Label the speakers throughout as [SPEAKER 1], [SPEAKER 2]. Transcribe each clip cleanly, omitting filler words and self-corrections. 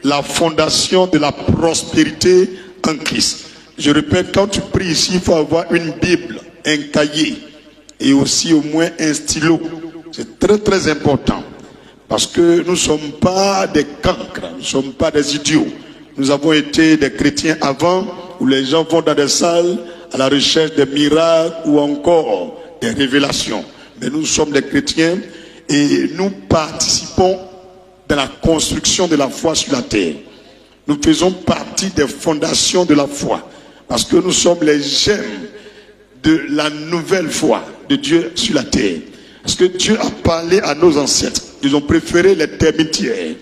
[SPEAKER 1] La fondation de la prospérité en Christ. Je répète, quand tu pries ici, il faut avoir une Bible, un cahier et aussi au moins un stylo. C'est très très important. Parce que nous ne sommes pas des cancres, nous ne sommes pas des idiots. Nous avons été des chrétiens avant, où les gens vont dans des salles à la recherche des miracles ou encore des révélations. Mais nous sommes des chrétiens et nous participons dans la construction de la foi sur la terre. Nous faisons partie des fondations de la foi. Parce que nous sommes les gemmes de la nouvelle foi de Dieu sur la terre. Parce que Dieu a parlé à nos ancêtres. Ils ont préféré les termitières.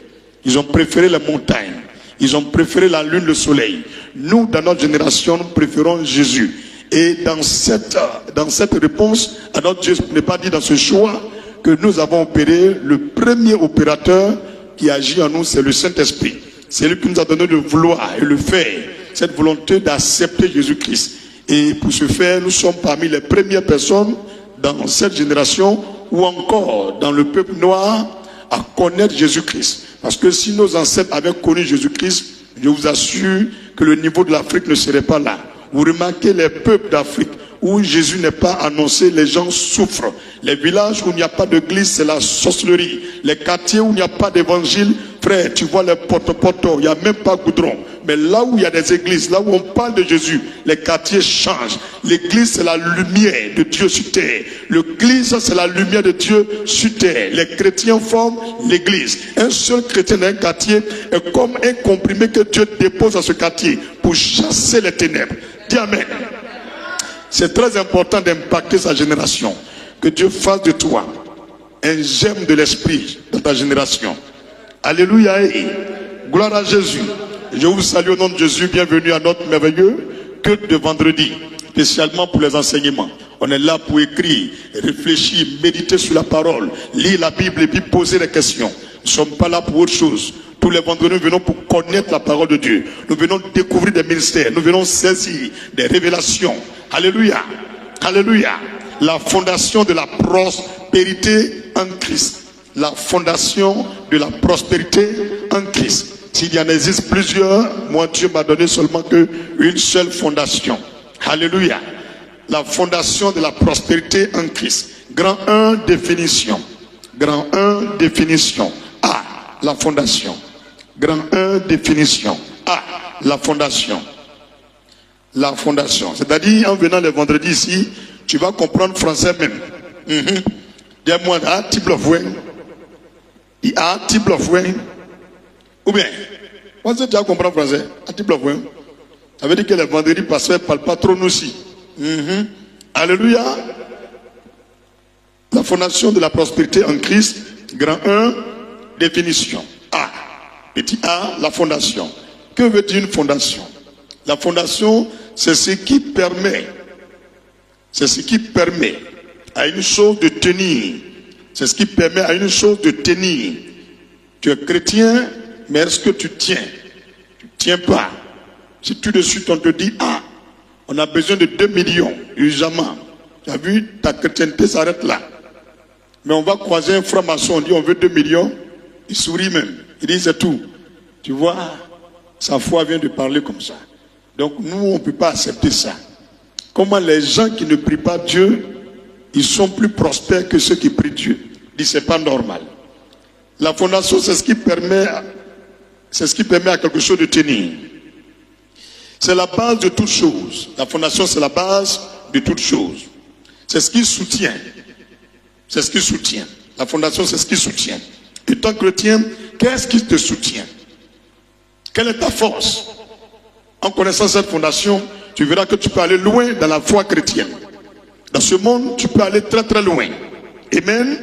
[SPEAKER 1] Ils ont préféré les montagnes. Ils ont préféré la lune, le soleil. Nous, dans notre génération, nous préférons Jésus. Et dans cette réponse à notre Dieu, ce n'est pas dit dans ce choix que nous avons opéré, le premier opérateur qui agit en nous, c'est le Saint-Esprit. C'est lui qui nous a donné le vouloir et le faire. Cette volonté d'accepter Jésus-Christ. Et pour ce faire, nous sommes parmi les premières personnes dans cette génération ou encore dans le peuple noir à connaître Jésus-Christ. Parce que si nos ancêtres avaient connu Jésus-Christ, je vous assure que le niveau de l'Afrique ne serait pas là. Vous remarquez les peuples d'Afrique où Jésus n'est pas annoncé, les gens souffrent. Les villages où il n'y a pas d'église, c'est la sorcellerie. Les quartiers où il n'y a pas d'évangile, frère, tu vois les poteaux, il n'y a même pas goudron. Mais là où il y a des églises, là où on parle de Jésus, les quartiers changent. L'église, c'est la lumière de Dieu sur terre. L'église, c'est la lumière de Dieu sur terre. Les chrétiens forment l'église. Un seul chrétien dans un quartier est comme un comprimé que Dieu dépose dans ce quartier pour chasser les ténèbres. Dis Amen. C'est très important d'impacter sa génération. Que Dieu fasse de toi un germe de l'esprit dans ta génération. Alléluia. Gloire à Jésus. Je vous salue au nom de Jésus. Bienvenue à notre merveilleux culte de vendredi, spécialement pour les enseignements. On est là pour écrire, réfléchir, méditer sur la parole, lire la Bible et puis poser des questions. Nous ne sommes pas là pour autre chose. Tous les vendredis, nous venons pour connaître la parole de Dieu. Nous venons découvrir des ministères. Nous venons saisir des révélations. Alléluia. Alléluia. La fondation de la prospérité en Christ. La fondation de la prospérité en Christ. S'il y en existe plusieurs, moi Dieu m'a donné seulement qu'une seule fondation. Alléluia. La fondation de la prospérité en Christ. Grand 1, définition. Grand 1, définition. A, la fondation. Grand 1, définition. A, la fondation. La fondation. C'est-à-dire, en venant le vendredi ici, tu vas comprendre français même. Dis-moi, un type of way. Il y a un type of way. Ou bien, moi, tu vas comprendre français. Un type of way. Ça veut dire que le vendredi passé ne parle pas trop nous aussi. Alléluia. La fondation de la prospérité en Christ. Grand 1, définition. A. Petit a, la fondation. Que veut dire une fondation? La fondation, c'est ce qui permet à une chose de tenir. C'est ce qui permet à une chose de tenir. Tu es chrétien, mais est-ce que tu tiens? Tu ne tiens pas. Si tout de suite on te dit, ah, on a besoin de 2 millions, urgemment. Tu as vu, ta chrétienté s'arrête là. Mais on va croiser un franc-maçon, on dit on veut 2 millions, il sourit même. Il dit c'est tout. Tu vois, sa foi vient de parler comme ça. Donc nous, on ne peut pas accepter ça. Comment les gens qui ne prient pas Dieu, ils sont plus prospères que ceux qui prient Dieu. Il dit c'est pas normal. La fondation, c'est ce qui permet à quelque chose de tenir. C'est la base de toute chose. La fondation, c'est la base de toute chose. C'est ce qui soutient. C'est ce qui soutient. La fondation, c'est ce qui soutient. Étant chrétien, qu'est-ce qui te soutient? Quelle est ta force? En connaissant cette fondation, tu verras que tu peux aller loin dans la foi chrétienne. Dans ce monde, tu peux aller très très loin. Amen.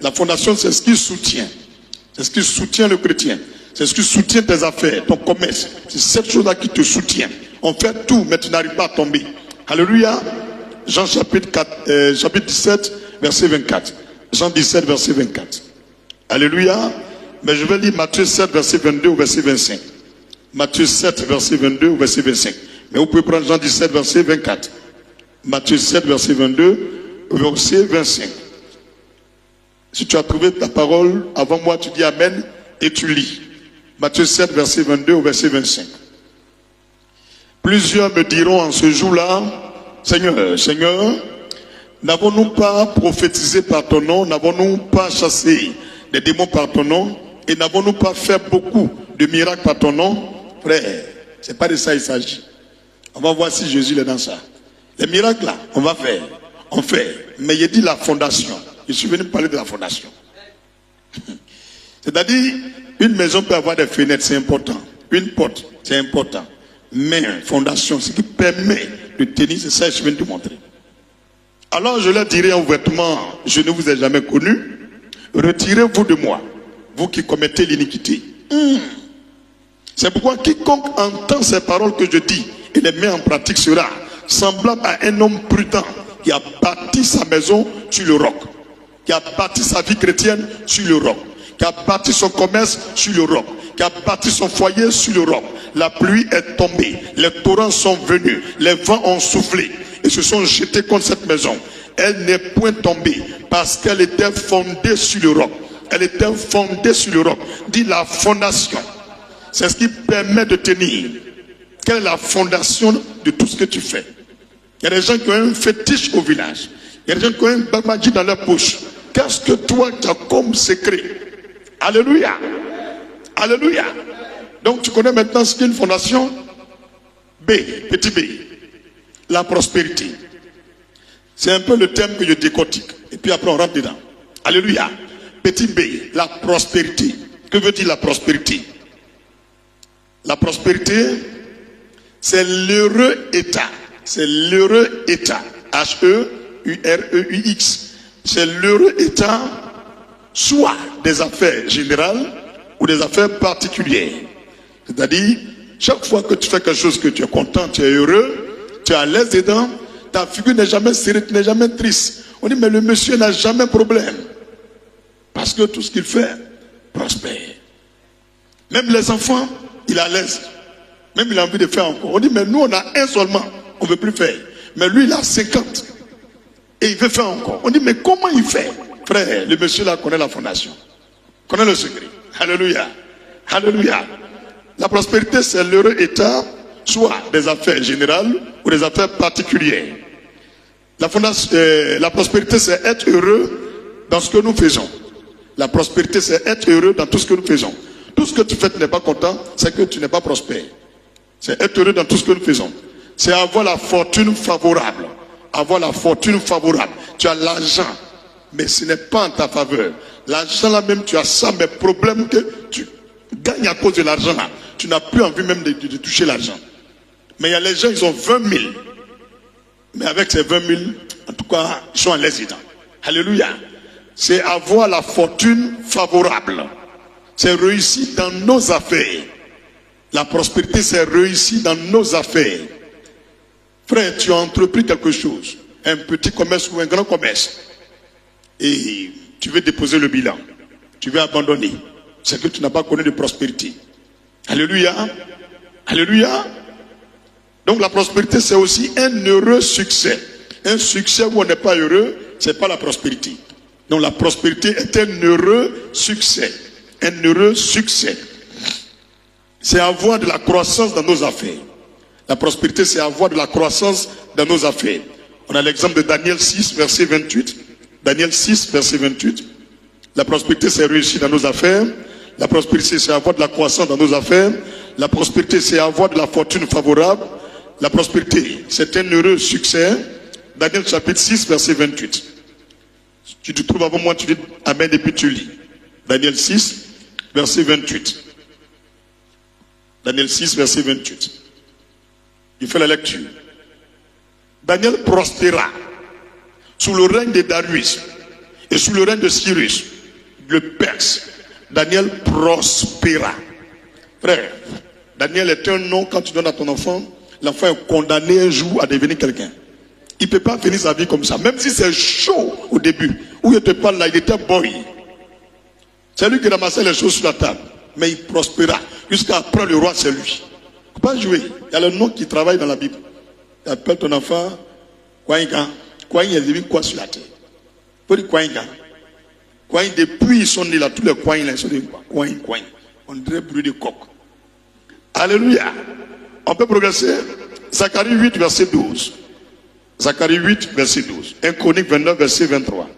[SPEAKER 1] La fondation, c'est ce qui soutient. C'est ce qui soutient le chrétien. C'est ce qui soutient tes affaires, ton commerce. C'est cette chose-là qui te soutient. On fait tout, mais tu n'arrives pas à tomber. Alléluia. Jean chapitre 17, verset 24. Jean 17, verset 24. Alléluia. Mais je vais lire Matthieu 7, verset 22 au verset 25. Matthieu 7, verset 22 au verset 25. Mais vous pouvez prendre Jean 17, verset 24. Matthieu 7, verset 22 au verset 25. Si tu as trouvé ta parole avant moi, tu dis Amen et tu lis. Matthieu 7, verset 22 au verset 25. Plusieurs me diront en ce jour-là, Seigneur, Seigneur, n'avons-nous pas prophétisé par ton nom, n'avons-nous pas chassé des démons par ton nom, et n'avons-nous pas fait beaucoup de miracles par ton nom? Frère, c'est pas de ça il s'agit. On va voir si Jésus est dans ça. Les miracles là, on va faire, on fait. Mais il dit la fondation. Je suis venu parler de la fondation. C'est-à-dire, une maison peut avoir des fenêtres, c'est important. Une porte, c'est important. Mais fondation, ce qui permet de tenir, c'est ça que je viens de te montrer. Alors je leur dirai ouvertement, je ne vous ai jamais connu. Retirez-vous de moi, vous qui commettez l'iniquité. C'est pourquoi quiconque entend ces paroles que je dis et les met en pratique sera semblable à un homme prudent qui a bâti sa maison sur le roc, qui a bâti sa vie chrétienne sur le roc, qui a bâti son commerce sur le roc, qui a bâti son foyer sur le roc. La pluie est tombée, les torrents sont venus, les vents ont soufflé et se sont jetés contre cette maison. Elle n'est point tombée parce qu'elle était fondée sur le roc. Elle était fondée sur le roc. Dit la fondation. C'est ce qui permet de tenir. Quelle est la fondation de tout ce que tu fais? Il y a des gens qui ont un fétiche au village. Il y a des gens qui ont un babadji dans leur poche. Qu'est-ce que toi tu as comme secret? Alléluia. Alléluia. Donc tu connais maintenant ce qu'est une fondation? B, petit b. La prospérité. C'est un peu le thème que je décortique. Et puis après on rentre dedans. Alléluia. Petit b, la prospérité. Que veut dire la prospérité? La prospérité, c'est l'heureux état. C'est l'heureux état. H-E-U-R-E-U-X. C'est l'heureux état, soit des affaires générales ou des affaires particulières. C'est-à-dire, chaque fois que tu fais quelque chose que tu es content, tu es heureux, tu es à l'aise dedans, ta figure n'est jamais serrée, tu n'es jamais triste. On dit, mais le monsieur n'a jamais de problème. Parce que tout ce qu'il fait prospère. Même les enfants, il est à l'aise. Même il a envie de faire encore. On dit, mais nous, on a un seulement. On ne veut plus faire. Mais lui, il a 50. Et il veut faire encore. On dit, mais comment il fait? Frère, le monsieur là connaît la fondation. Connaît le secret. Alléluia. Alléluia. La prospérité, c'est l'heureux état, soit des affaires générales ou des affaires particulières. La prospérité, c'est être heureux dans ce que nous faisons. La prospérité, c'est être heureux dans tout ce que nous faisons. Tout ce que tu fais, tu n'es pas content, c'est que tu n'es pas prospère. C'est être heureux dans tout ce que nous faisons. C'est avoir la fortune favorable. Avoir la fortune favorable. Tu as l'argent, mais ce n'est pas en ta faveur. L'argent là même, tu as ça, mais problème que tu gagnes à cause de l'argent là. Tu n'as plus envie même de toucher l'argent. Mais il y a les gens, ils ont 20 000. Mais avec ces 20 000, en tout cas, ils sont à l'aise dedans. Alléluia. C'est avoir la fortune favorable. C'est réussir dans nos affaires. La prospérité, c'est réussir dans nos affaires. Frère, tu as entrepris quelque chose. Un petit commerce ou un grand commerce. Et tu veux déposer le bilan. Tu veux abandonner. C'est que tu n'as pas connu de prospérité. Alléluia. Alléluia. Donc la prospérité, c'est aussi un heureux succès. Un succès où on n'est pas heureux, c'est pas la prospérité. Donc la prospérité est un heureux succès. Un heureux succès. C'est avoir de la croissance dans nos affaires. La prospérité, c'est avoir de la croissance dans nos affaires. On a l'exemple de Daniel 6, verset 28. Daniel 6, verset 28. La prospérité, c'est réussir dans nos affaires. La prospérité, c'est avoir de la croissance dans nos affaires. La prospérité, c'est avoir de la fortune favorable. La prospérité, c'est un heureux succès. Daniel chapitre 6, verset 28. Tu te trouves avant moi, tu dis Amen et puis tu lis. Daniel 6, verset 28. Daniel 6, verset 28. Il fait la lecture. Daniel prospéra sous le règne de Darius et sous le règne de Cyrus, le Perse. Daniel prospéra. Frère, Daniel est un nom, quand tu donnes à ton enfant, l'enfant est condamné un jour à devenir quelqu'un. Il ne peut pas finir sa vie comme ça, même si c'est chaud au début. Où il te parle là, il était boy. C'est lui qui ramassait les choses sur la table. Mais il prospéra. Jusqu'à après le roi, c'est lui. Il ne faut pas jouer. Il y a le nom qui travaille dans la Bible. Tu appelles ton enfant Kwaïga. Kwaïga, il devient quoi sur la terre? Il faut dire Kwaïga. Kwaïga, depuis ils sont nés là, tous les Kwaïga, ils sont des Kwaïga. On dirait bruit de coq. Alléluia. On peut progresser. Zacharie 8, verset 12. Zacharie 8, verset 12. 1 Chronique 29, verset 23.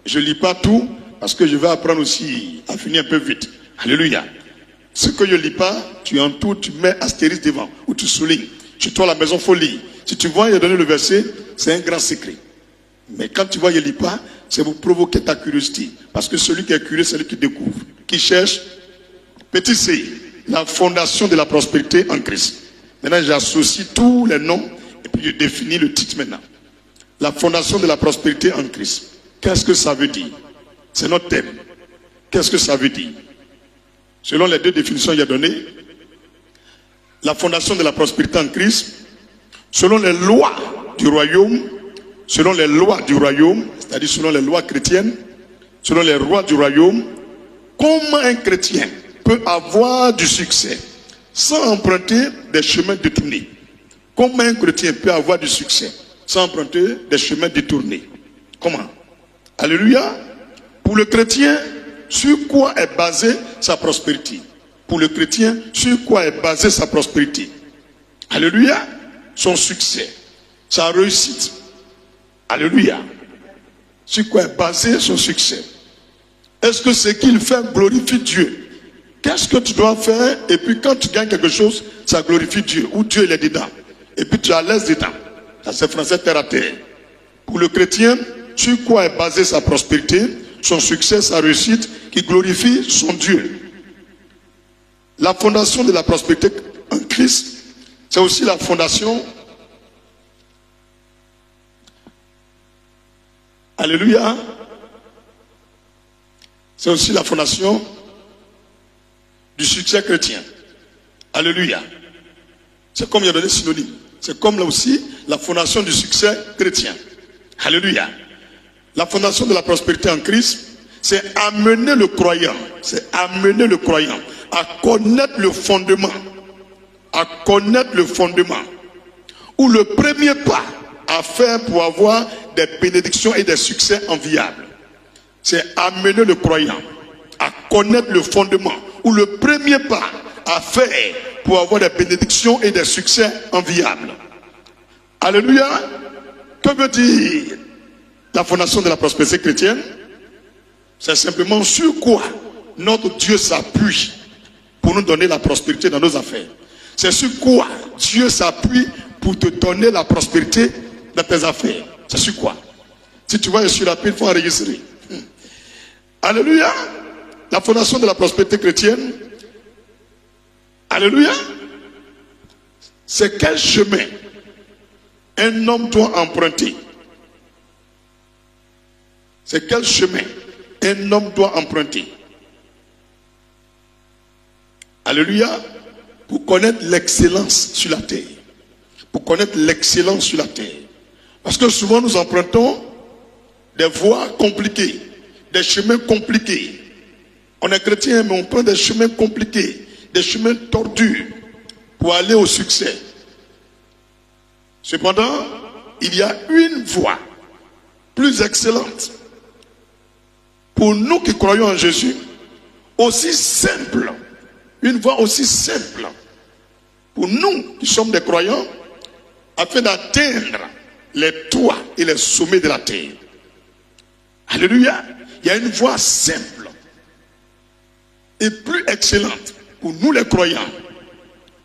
[SPEAKER 1] Je ne lis pas tout parce que je vais apprendre aussi à finir un peu vite. Alléluia. Ce que je ne lis pas, tu en tout, tu mets astérisque devant ou tu soulignes. Chez toi à la maison, il faut lire. Si tu vois, il a donné le verset, c'est un grand secret. Mais quand tu vois, il ne lit pas, c'est pour provoquer ta curiosité. Parce que celui qui est curieux, c'est celui qui découvre. Qui cherche. Petit C, la fondation de la prospérité en Christ. Maintenant, j'associe tous les noms et puis je définis le titre maintenant. La fondation de la prospérité en Christ. Qu'est-ce que ça veut dire? C'est notre thème. Qu'est-ce que ça veut dire? Selon les deux définitions qu'il y a données, la fondation de la prospérité en Christ, selon les lois du royaume, c'est-à-dire selon les lois chrétiennes, selon les lois du royaume, comment un chrétien peut avoir du succès sans emprunter des chemins détournés? Comment un chrétien peut avoir du succès sans emprunter des chemins détournés? Comment? Alléluia. Pour le chrétien, sur quoi est basée sa prospérité? Pour le chrétien, sur quoi est basée sa prospérité? Alléluia. Son succès, sa réussite. Alléluia. Sur quoi est basé son succès? Est-ce que ce qu'il fait glorifie Dieu? Qu'est-ce que tu dois faire? Et puis quand tu gagnes quelque chose, ça glorifie Dieu. Ou Dieu il est dedans. Et puis tu es à l'aise dedans. Ça c'est français terre à terre. Pour le chrétien, sur quoi est basée sa prospérité, son succès, sa réussite, qui glorifie son Dieu. La fondation de la prospérité en Christ, c'est aussi la fondation. Alléluia. C'est aussi la fondation du succès chrétien. Alléluia. C'est comme il y a donné synonyme. C'est comme là aussi la fondation du succès chrétien. Alléluia. La fondation de la prospérité en Christ, c'est amener le croyant. C'est amener le croyant à connaître le fondement. À connaître le fondement. Ou le premier pas à faire pour avoir des bénédictions et des succès enviables. C'est amener le croyant à connaître le fondement. Ou le premier pas à faire pour avoir des bénédictions et des succès enviables. Alléluia. Que veut dire la fondation de la prospérité chrétienne? C'est simplement sur quoi notre Dieu s'appuie pour nous donner la prospérité dans nos affaires. C'est sur quoi Dieu s'appuie pour te donner la prospérité dans tes affaires. C'est sur quoi? Si tu vois, je suis rapide, il faut enregistrer. Alléluia. La fondation de la prospérité chrétienne. Alléluia. C'est quel chemin un homme doit emprunter? C'est quel chemin un homme doit emprunter? Alléluia. Pour connaître l'excellence sur la terre. Pour connaître l'excellence sur la terre. Parce que souvent nous empruntons des voies compliquées, des chemins compliqués. On est chrétien, mais on prend des chemins compliqués, des chemins tordus pour aller au succès. Cependant, il y a une voie plus excellente pour nous qui croyons en Jésus, aussi simple, une voie aussi simple pour nous qui sommes des croyants, afin d'atteindre les toits et les sommets de la terre. Alléluia. Il y a une voie simple et plus excellente pour nous les croyants,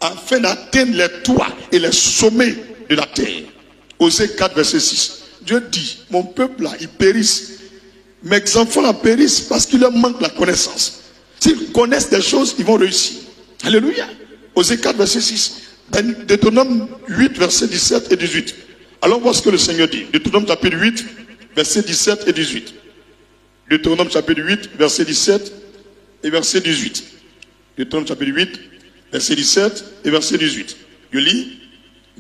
[SPEAKER 1] afin d'atteindre les toits et les sommets de la terre. Osée 4, verset 6. Dieu dit, mon peuple là, ils périssent. Mes enfants là périssent parce qu'il leur manque la connaissance. S'ils connaissent des choses, ils vont réussir. Alléluia. Osée 4, verset 6. Deutéronome 8, verset 17 et 18. Alors voici ce que le Seigneur dit. Deutéronome chapitre 8, verset 17 et 18. Deutéronome chapitre 8, verset 17 et verset 18. Deutéronome chapitre 8, verset 17 et verset 18. Je lis.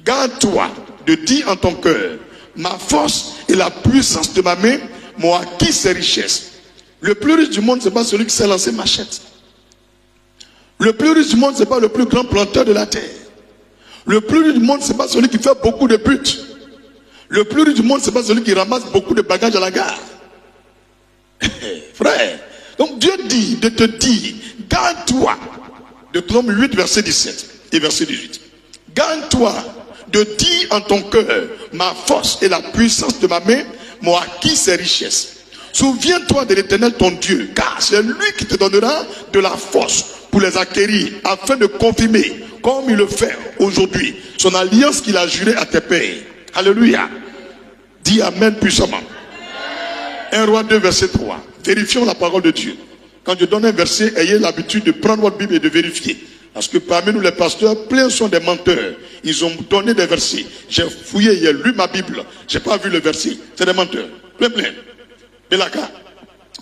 [SPEAKER 1] Garde-toi de dire en ton cœur, ma force et la puissance de ma main m'ont acquis ces richesses. Le plus riche du monde, ce n'est pas celui qui s'est lancé machette. Le plus riche du monde, ce n'est pas le plus grand planteur de la terre. Le plus riche du monde, ce n'est pas celui qui fait beaucoup de buts. Le plus riche du monde, ce n'est pas celui qui ramasse beaucoup de bagages à la gare. Frère, donc Dieu dit de te dire, garde-toi Deutéronome 8, verset 17 et verset 18. Garde-toi de dire en ton cœur, ma force et la puissance de ma main m'ont acquis ces richesses. Souviens-toi de l'Éternel ton Dieu, car c'est lui qui te donnera de la force pour les acquérir, afin de confirmer, comme il le fait aujourd'hui, son alliance qu'il a jurée à tes pères. Alléluia. Dis Amen puissamment. 1 Roi 2, verset 3. Vérifions la parole de Dieu. Quand je donne un verset, ayez l'habitude de prendre votre Bible et de vérifier. Parce que parmi nous les pasteurs, plein sont des menteurs. Ils ont donné des versets. J'ai fouillé, j'ai lu ma Bible. J'ai pas vu le verset. C'est des menteurs. Plein.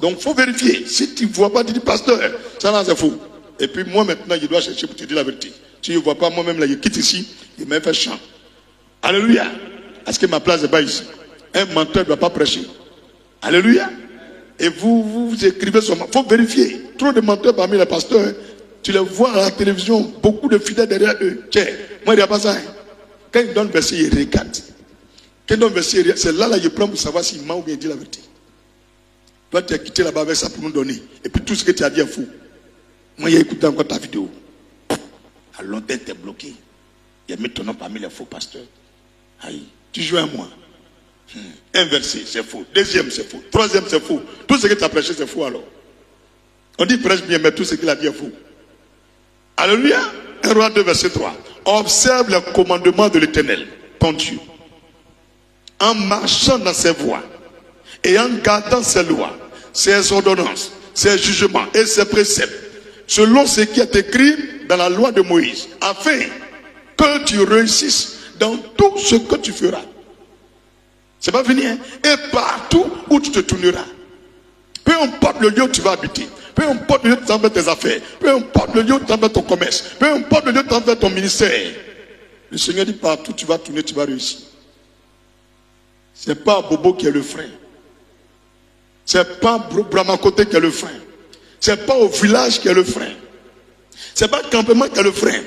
[SPEAKER 1] Donc il faut vérifier. Si tu ne vois pas, tu dis pasteur, ça là c'est faux. Et puis moi maintenant, je dois chercher pour te dire la vérité. Si je ne vois pas moi-même là, je quitte ici, je me fais chant. Alléluia. Parce que ma place n'est pas ici. Un menteur ne doit pas prêcher. Alléluia. Et vous écrivez sur moi. Il faut vérifier. Trop de menteurs parmi les pasteurs. Tu les vois à la télévision, beaucoup de fidèles derrière eux. Tiens, moi il n'y a pas ça. Quand ils donnent le verset, ils regardent. Quand ils donnent le verset, c'est là je prends pour savoir s'il ment ou bien il dit la vérité. Toi, tu as quitté là-bas avec ça pour nous donner. Et puis tout ce que tu as dit est fou. Moi, j'ai écouté encore ta vidéo. À longtemps, tu es bloqué. Il y a mis ton nom parmi les faux pasteurs. Aïe, tu joues à moi. Un verset, c'est faux. Deuxième, c'est faux. Troisième, c'est faux. Tout ce que tu as prêché, c'est faux alors. On dit prêche bien, mais tout ce qu'il a dit est faux. Alléluia. 1 Roi 2, verset 3. Observe le commandement de l'Éternel, ton Dieu, en marchant dans ses voies et en gardant ses lois, ses ordonnances, ses jugements et ses préceptes, selon ce qui est écrit dans la loi de Moïse, afin que tu réussisses dans tout ce que tu feras. C'est pas fini, hein? Et partout où tu te tourneras. Peu importe le lieu où tu vas habiter, peu importe le lieu où tu vas faire tes affaires, peu importe le lieu où tu vas faire ton commerce, peu importe le lieu où tu vas faire ton ministère, le Seigneur dit partout où tu vas tourner, tu vas réussir. C'est pas Bobo qui est le frein. C'est pas Bramakote qui est le frein. C'est pas au village qui est le frein. C'est pas le campement qui est le frein.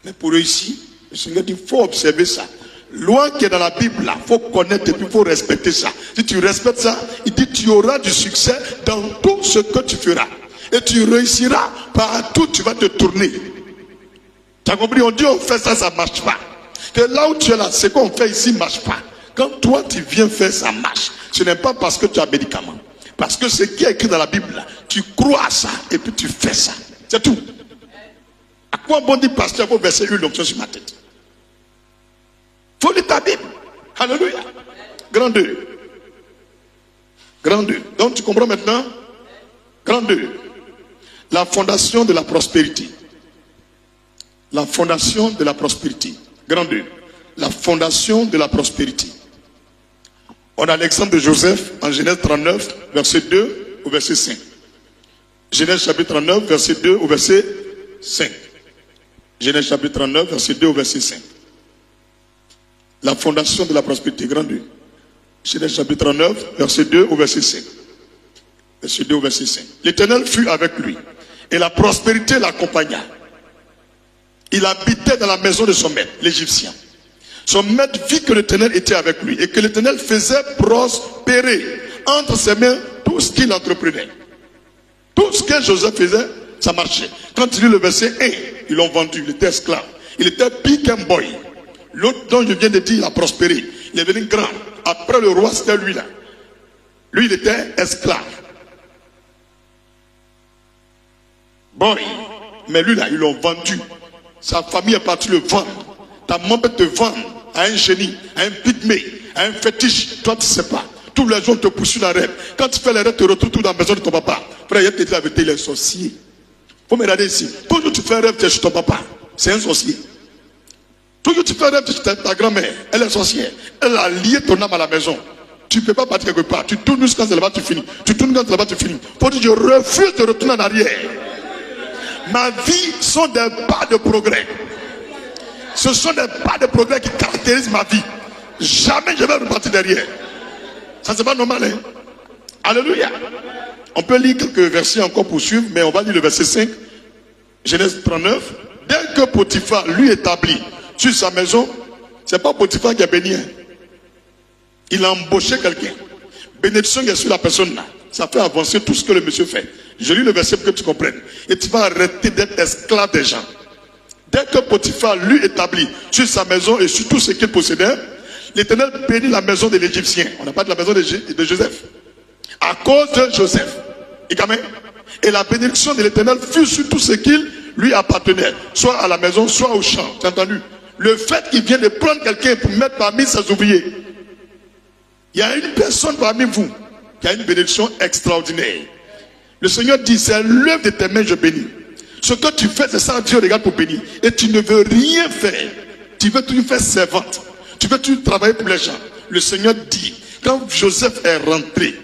[SPEAKER 1] Mais pour réussir, le Seigneur dit il faut observer ça. Loi qui est dans la Bible, là, il faut connaître et puis il faut respecter ça. Si tu respectes ça, il dit tu auras du succès dans tout ce que tu feras. Et tu réussiras partout où tu vas te tourner. Tu as compris? On dit on fait ça, ça ne marche pas. Que là où tu es là, ce qu'on fait ici ne marche pas. Quand toi tu viens faire, ça marche. Ce n'est pas parce que tu as un médicament. Parce que ce qui est écrit dans la Bible, là, tu crois à ça et puis tu fais ça. C'est tout. À quoi bon dit pasteur, il faut verser une onction sur ma tête? Faut lire ta Bible. Alléluia. Grand 2. Grand 2. Donc tu comprends maintenant? Grand 2. La fondation de la prospérité. La fondation de la prospérité. Grand 2. La fondation de la prospérité. On a l'exemple de Joseph en Genèse 39, verset 2 au verset 5. Genèse chapitre 39, verset 2 au verset 5. Genèse chapitre 39, verset 2 au verset 5. La fondation de la prospérité, grand 2. Genèse chapitre 39, verset 2 au verset 5. Verset 2 au verset 5. L'Éternel fut avec lui, et la prospérité l'accompagna. Il habitait dans la maison de son maître, l'Égyptien. Son maître vit que l'Éternel était avec lui, et que l'Éternel faisait prospérer entre ses mains tout ce qu'il entreprenait. Tout ce que Joseph faisait, ça marchait. Quand il lit le verset 1, ils l'ont vendu, il était esclave. Il était pick and boy. L'autre dont je viens de dire, il a prospéré. Il est devenu grand. Après le roi, c'était lui là. Lui, il était esclave. Boy. Mais lui là, ils l'ont vendu. Sa famille est partie le vendre. Ta maman peut te vendre à un génie, à un pygmée, à un fétiche. Toi, tu ne sais pas. Tous les jours, te poursuivent la rêve. Quand tu fais les rêves, tu te retrouves dans la maison de ton papa. Frère, il te dit la vérité, il est sorcier. Faut me regarder ici. Toujours tu fais un rêve, tu es chez ton papa. C'est un sorcier. Toujours tu fais un rêve, tu es chez ta grand-mère. Elle est sorcière. Elle a lié ton âme à la maison. Tu ne peux pas partir quelque part. Tu tournes jusqu'à là-bas, tu finis. Tu tournes quand là-bas, tu finis. Faut dire, je refuse de retourner en arrière. Ma vie sont des pas de progrès. Ce sont des pas de progrès qui caractérisent ma vie. Jamais je vais repartir derrière. Ça, c'est pas normal, hein? Alléluia. On peut lire quelques versets encore pour suivre, mais on va lire le verset 5. Genèse 39. Dès que Potiphar lui établit sur sa maison, c'est pas Potiphar qui a béni. Hein? Il a embauché quelqu'un. Bénédiction qui est sur la personne là. Ça fait avancer tout ce que le monsieur fait. Je lis le verset pour que tu comprennes. Et tu vas arrêter d'être esclave des gens. Dès que Potiphar l'eut établi sur sa maison et sur tout ce qu'il possédait, l'Éternel bénit la maison de l'Égyptien. On n'a pas de la maison de Joseph. À cause de Joseph. Et la bénédiction de l'Éternel fut sur tout ce qu'il lui appartenait. Soit à la maison, soit au champ. Tu as entendu? Le fait qu'il vienne de prendre quelqu'un pour mettre parmi ses ouvriers. Il y a une personne parmi vous qui a une bénédiction extraordinaire. Le Seigneur dit, c'est l'œuvre de tes mains, je bénis. Ce que tu fais, c'est ça, Dieu regarde pour bénir. Et tu ne veux rien faire. Tu veux toujours faire servante. Tu veux toujours travailler pour les gens. Le Seigneur dit, quand Joseph est rentré,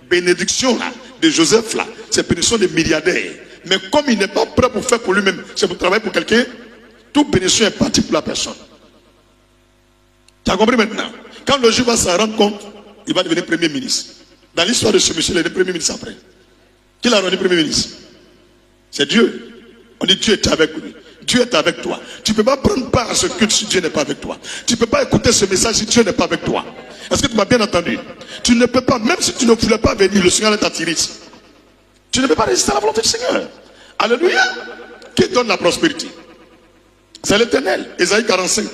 [SPEAKER 1] bénédiction là, de Joseph là, c'est bénédiction des milliardaires. Mais comme il n'est pas prêt pour faire pour lui-même, c'est pour travailler pour quelqu'un, toute bénédiction est partie pour la personne. Tu as compris maintenant? Quand le juif va s'en rendre compte, il va devenir premier ministre. Dans l'histoire de ce monsieur, il est premier ministre après. Qui l'a rendu premier ministre? C'est Dieu. On dit Dieu est avec lui. Dieu est avec toi. Tu ne peux pas prendre part à ce culte si Dieu n'est pas avec toi. Tu ne peux pas écouter ce message si Dieu n'est pas avec toi. Est-ce que tu m'as bien entendu? Tu ne peux pas, même si tu ne voulais pas venir, le Seigneur t'attire ici. Tu ne peux pas résister à la volonté du Seigneur. Alléluia. Qui donne la prospérité? C'est l'Éternel. Ésaïe 45,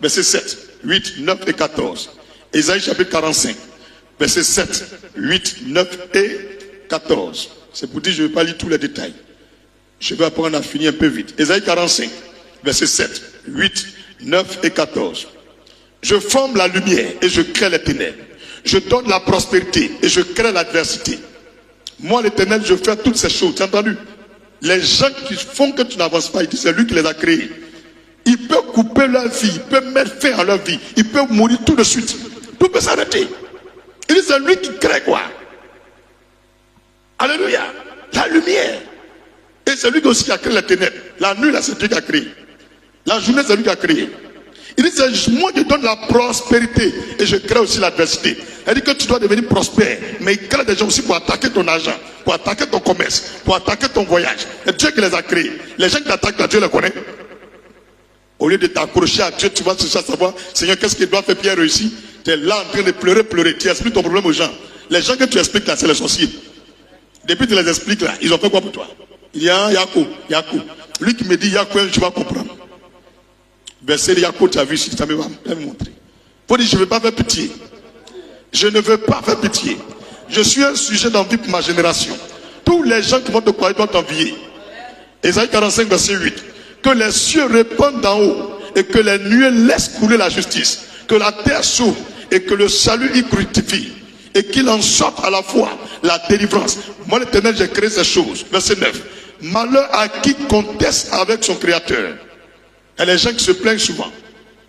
[SPEAKER 1] verset 7, 8, 9 et 14. Ésaïe chapitre 45, verset 7, 8, 9 et 14. C'est pour dire, je ne vais pas lire tous les détails. Je vais apprendre à finir un peu vite. Ésaïe 45, verset 7, 8, 9 et 14. Je forme la lumière et je crée les ténèbres. Je donne la prospérité et je crée l'adversité. Moi, l'Éternel, je fais toutes ces choses. Tu as entendu? Les gens qui font que tu n'avances pas, il dit c'est lui qui les a créés. Il peut couper leur vie, il peut mettre fin à leur vie, il peut mourir tout de suite. Tout peut s'arrêter. Il dit c'est lui qui crée quoi? Alléluia. La lumière. Et c'est lui aussi qui a créé les ténèbres. La nuit, là, c'est Dieu qui a créé. La journée, c'est lui qui a créé. Il dit, c'est moi qui donne la prospérité et je crée aussi l'adversité. Il dit que tu dois devenir prospère, mais il crée des gens aussi pour attaquer ton argent, pour attaquer ton commerce, pour attaquer ton voyage. C'est Dieu qui les a créés. Les gens qui t'attaquent, là, Dieu les connaît. Au lieu de t'accrocher à Dieu, tu vas chercher à savoir, Seigneur, qu'est-ce qu'il doit faire Pierre réussir? Tu es là en train de pleurer. Tu expliques ton problème aux gens. Les gens que tu expliques là, c'est les sorciers. Depuis que tu les expliques là, ils ont fait quoi pour toi? Il y a un Yako. Lui qui me dit Yako, je vais comprendre. Verset de Yako, tu as vu ici, ça me va me montrer. Il faut dire, je ne veux pas faire pitié. Je ne veux pas faire pitié. Je suis un sujet d'envie pour ma génération. Tous les gens qui vont te croire doivent t'envier. Ésaïe 45, verset 8. Que les cieux répandent d'en haut et que les nuées laissent couler la justice. Que la terre s'ouvre et que le salut y fructifie. Et qu'il en sorte à la fois la délivrance. Moi, l'Éternel, j'ai créé ces choses. Verset 9. Malheur à qui conteste avec son Créateur. Et les gens qui se plaignent souvent.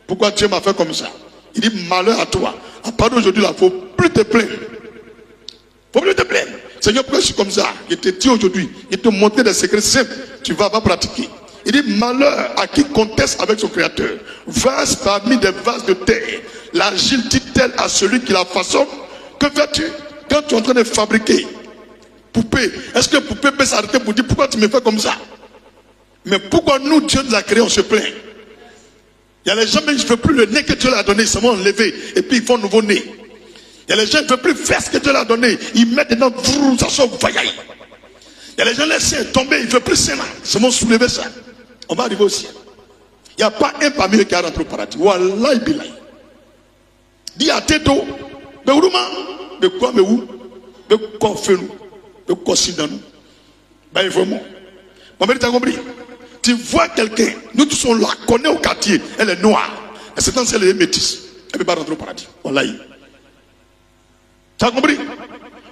[SPEAKER 1] Pourquoi Dieu m'a fait comme ça? Il dit malheur à toi. À part d'aujourd'hui, il ne faut plus te plaindre. Il ne faut plus te plaindre. Seigneur, pourquoi je suis comme ça? Il te dit aujourd'hui. Il te montre des secrets simples. Tu vas pas pratiquer. Il dit malheur à qui conteste avec son Créateur. Vase parmi des vases de terre. L'argile dit-elle à celui qui la façonne. Que fais-tu quand tu es en train de fabriquer poupée? Est-ce que poupée peut s'arrêter pour dire pourquoi tu me fais comme ça? Mais pourquoi nous, Dieu nous a créés, on se plaint? Il y a les gens, mais je ne veux plus le nez que Dieu leur a donné, ils se vont enlever et puis ils font un nouveau nez. Il y a les gens, ils ne veulent plus faire ce que Dieu leur a donné, ils mettent dedans, ça sort vaillai. Il y a les gens, laissent tomber, ils ne veulent plus ça là, ils se vont soulever ça. On va arriver au ciel. Il n'y a pas un parmi eux qui a rentré au paradis. Wallahi billahi. Dis à tes dos, mais où, mais quoi, mais où, mais quoi fait-nous, mais quoi si dans nous? Ben vraiment. Mon mère, tu as compris? Tu vois quelqu'un, nous tous on la connaît au quartier, elle est noire. Et c'est dans elle est métisse. Elle ne peut pas rentrer au paradis. Wallahi. Tu as compris?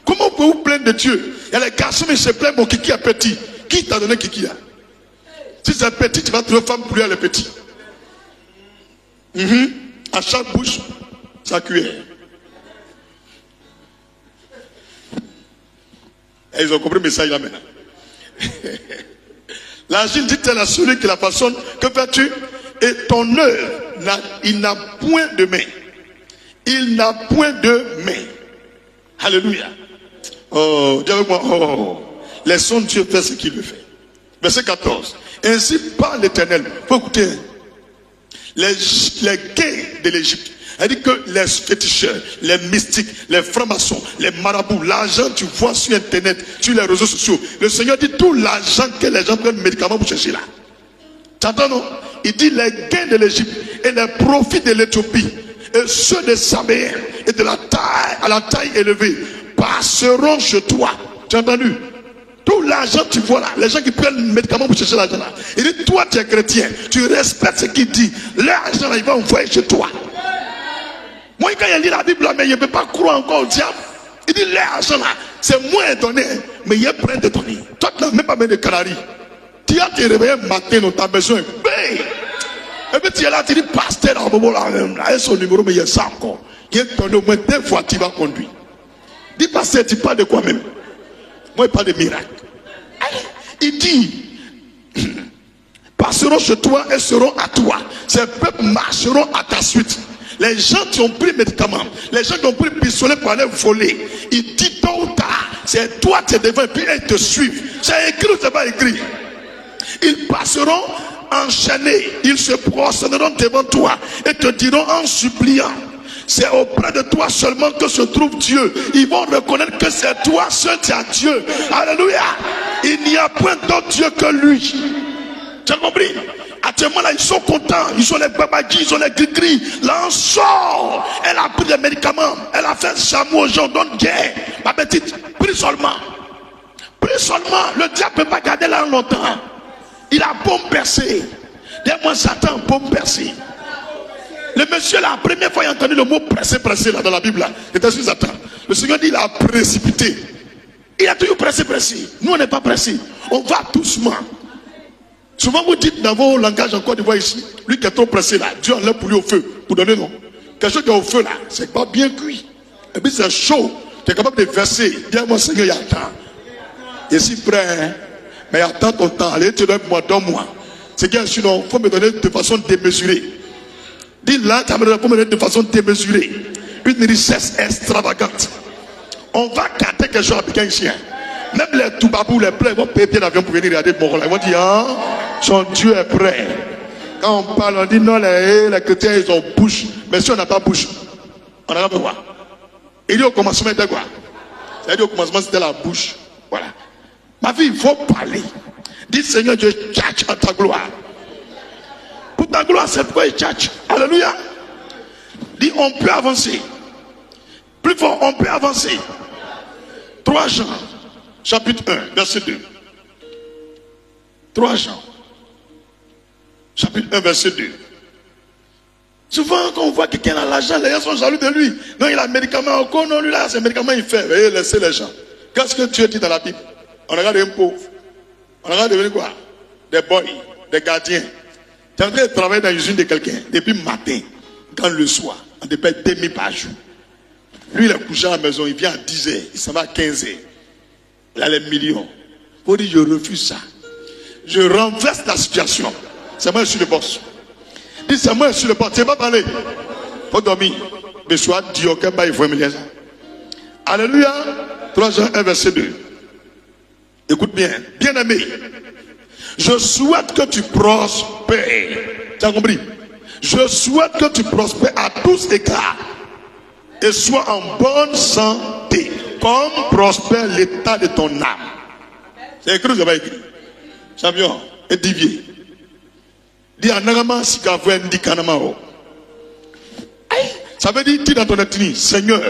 [SPEAKER 1] Comment pouvez-vous plaindre de Dieu? Il y a les garçons, mais ils se plaignent, mon kiki est petit. Qui t'a donné kiki là? Si c'est petit, tu vas trouver femme plus elle est petit. À chaque bouche, sa cuillère. Et ils ont compris le message là maintenant. L'argile dit-elle à celui qui la façonne, que fais-tu? Et ton œuvre, il n'a point de main. Il n'a point de main. Alléluia. Oh, dis avec moi, oh, laissons Dieu faire ce qu'il veut faire. Verset 14. Ainsi parle l'Éternel. Il faut écouter. Les gains de l'Égypte. Elle dit que les féticheurs, les mystiques, les francs-maçons, les marabouts, l'argent tu vois sur internet, sur les réseaux sociaux. Le Seigneur dit tout l'argent que les gens prennent médicaments pour chercher là. Tu entends non? Il dit les gains de l'Égypte et les profits de l'Éthiopie et ceux des Saméens et de la taille à la taille élevée passeront chez toi. Tu as entendu? Tout l'argent tu vois là, les gens qui prennent le médicament pour chercher l'argent là. Il dit toi tu es chrétien, tu respectes ce qu'il dit. L'argent là il va envoyer chez toi. Moi quand il lit la Bible là, mais il ne peut pas croire encore au diable. Il dit l'argent là, c'est moins donné, mais il est prêt de donner. Toi tu n'as même pas mis de canaries. Tu as te réveillé matin, tu as besoin. Et puis tu es là, tu dis pasteur là, il y a son numéro, mais il y a ça encore. Il y a donné au moins 2 fois tu vas conduire. Dis pasteur, tu parles de quoi même? Moi, il parle de miracle. Il dit, passeront chez toi et seront à toi. Ces peuples marcheront à ta suite. Les gens qui ont pris médicaments, les gens qui ont pris pistolet pour aller voler, il dit tôt ou tard, c'est toi qui es devant et puis ils te suivent. C'est écrit ou c'est pas écrit? Ils passeront enchaînés, ils se prosterneront devant toi et te diront en suppliant. C'est auprès de toi seulement que se trouve Dieu. Ils vont reconnaître que c'est toi seul qui as Dieu. Alléluia. Il n'y a point d'autre Dieu que lui. Tu as compris? Actuellement là, ils sont contents. Ils ont les babadis, ils ont les gris-gris. Là, on sort. Elle a pris des médicaments. Elle a fait chameau aux gens. Donne guerre. Ma petite, pris seulement. Pris seulement. Le diable ne peut pas garder là longtemps. Il a bombe percée. Dis-moi, Satan, bombe percée. Le monsieur, la première fois, il a entendu le mot pressé, pressé, là, dans la Bible, là. C'était sur Satan. Le Seigneur dit, il a précipité. Il a toujours pressé, pressé. Nous, on n'est pas pressé. On va doucement. Souvent, vous dites dans vos langages en Côte d'Ivoire ici, lui qui est trop pressé, là, Dieu enlève pour lui au feu. Pour donner, non. Quelque chose qui est au feu, là, c'est pas bien cuit. Et puis, c'est chaud. Tu es capable de verser. Dis-moi, Seigneur, il y a temps. Je suis prêt, hein? Mais il y a tant ton temps. Allez, tu donnes-moi, donne-moi. C'est bien sûr, non. Il faut me donner de façon démesurée. Dis là, tu vas me donner de façon démesurée. Une richesse extravagante. On va capter quelque chose avec un chien. Même les toubabous, les plaies, vont payer bien l'avion pour venir regarder mon rôle. Ils vont dire, ah, son Dieu est prêt. Quand on parle, on dit non, les chrétiens, ils ont bouche. Mais si on n'a pas bouche, on n'a pas voir. Il dit au commencement, c'était quoi? C'est-à-dire au commencement, c'était la bouche. Voilà. Ma fille, il faut parler. Dis Seigneur, je tchatche en ta gloire. Pour ta gloire, c'est pourquoi il tchatche. Alléluia. Dis, on peut avancer. Plus fort, on peut avancer. 3 Jean, chapitre 1, verset 2. 3 Jean, chapitre 1, verset 2. Souvent, quand on voit quelqu'un a l'argent, les gens sont jaloux de lui. Non, il a un médicament encore. Non, lui là, c'est un médicament, il fait. Veuillez laisser les gens. Qu'est-ce que Dieu dit dans la Bible? On regarde un pauvre. On regarde devenir quoi? Des boys, des gardiens. Tu es en train de travailler dans l'usine de quelqu'un depuis le matin, quand le soir, on te paye 2000 par jour. Lui, il est couché à la maison, il vient à 10 h, il s'en va à 15 h. Il a les millions. Il faut dire, je refuse ça. Je renverse la situation. C'est moi, je suis le boss. Dis, c'est moi, je suis le boss. Tu ne vas pas parler. Il faut dormir. Mais soit Dieu, il faut aimer ça. Alléluia. 3 Jean 1, verset 2. Écoute bien, bien aimé, je souhaite que tu prospères. Tu as compris? Je souhaite que tu prospères à tous égards et sois en bonne santé, comme prospère l'état de ton âme. C'est écrit ou c'est pas écrit? Champion, et divier. Dis anagama sikavuen di kanamao. Ça veut dire, dis dans ton ethnie, Seigneur,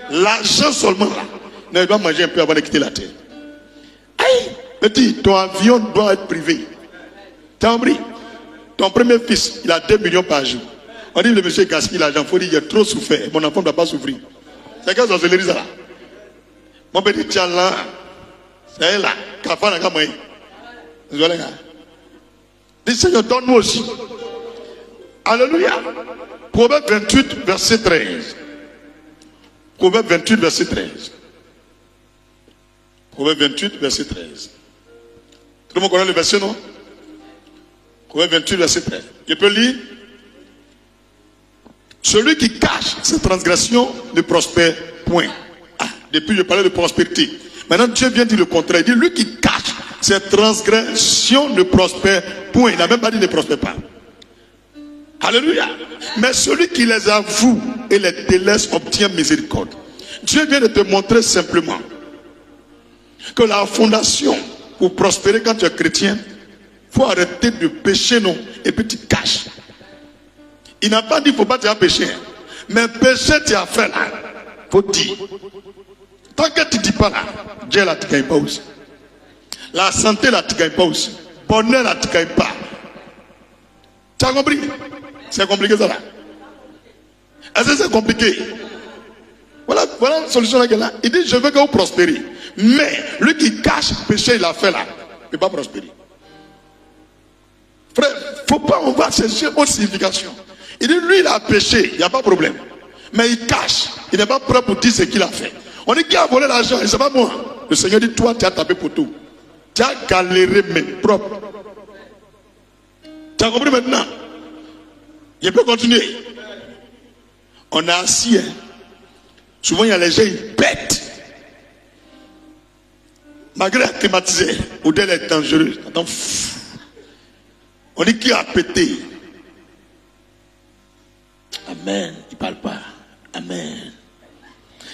[SPEAKER 1] l'argent seulement là, ne doit manger un peu avant de quitter la terre. Petit, ton avion doit être privé. T'as compris? Ton premier fils, il a 2 millions par jour. On dit le monsieur gaspille l'argent, il faut dire il a trop souffert. Mon enfant ne doit pas souffrir. C'est quelle sorcellerie ça là? Mon petit tiens là, c'est là, Kafana Kamoy. Dis Seigneur, donne-nous aussi. Alléluia. Proverbe 28, verset 13. Proverbe 28, verset 13. Proverbe 28, verset 13. Tout le monde connaît le verset, non? Proverbe 28, verset 13. Je peux lire? Celui qui cache ses transgressions ne prospère point. Ah, depuis je parlais de prospérité. Maintenant Dieu vient dire le contraire. Il dit, lui qui cache ses transgressions ne prospère point. Il n'a même pas dit ne prospère pas. Alléluia. Mais celui qui les avoue et les délaisse obtient miséricorde. Dieu vient de te montrer simplement que la fondation pour prospérer quand tu es chrétien, il faut arrêter de pécher, non, et puis tu caches. Il n'a pas dit qu'il ne faut pas te faire pécher. Mais péché, tu as fait là. Il faut dire. Tant que tu ne dis pas là, Dieu là, tu ne gagnes pas aussi. La santé là, tu ne gagnes pas aussi. Bonheur là, tu ne gagnes pas. Tu as compris? C'est compliqué ça là. Est-ce que c'est compliqué? Voilà la solution là qu'il a. Il dit, je veux que vous prospériez. Mais lui qui cache le péché, il a fait là, il ne peut pas prospérer. Frère, il ne faut pas, on va chercher autre signification. Il dit, lui, il a péché, il n'y a pas de problème. Mais il cache, il n'est pas prêt pour dire ce qu'il a fait. On dit qu'il a volé l'argent, et ce n'est pas moi. Le Seigneur dit, toi, tu as tapé pour tout. Tu as galéré, mais propre. Tu as compris maintenant? Je peux continuer. On a assis, hein. Souvent, il y a les gens, ils pètent. Malgré la climatisée, l'odeur est dangereuse. Attends, on dit qui a pété. Amen. Il ne parle pas. Amen.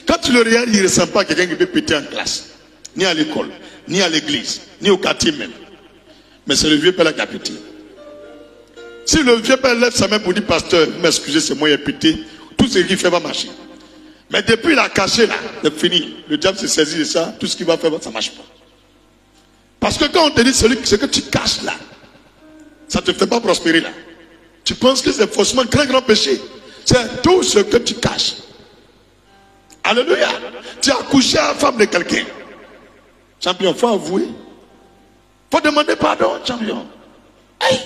[SPEAKER 1] Quand tu le regardes, il ne ressemble pas à quelqu'un qui peut péter en classe. Ni à l'école, ni à l'église, ni au quartier même. Mais c'est le vieux père qui a pété. Si le vieux père lève sa main pour dire, pasteur, vous m'excusez, c'est moi qui ai pété, tout ce qu'il fait va marcher. Mais depuis il a caché là, c'est fini. Le diable se saisit de ça, tout ce qu'il va faire, ça ne marche pas. Parce que quand on te dit ce que tu caches là, ça ne te fait pas prospérer là. Tu penses que c'est forcément un très grand péché. C'est tout ce que tu caches. Alléluia. Tu as couché à la femme de quelqu'un. Champion, il faut avouer. Il faut demander pardon, champion. Hey,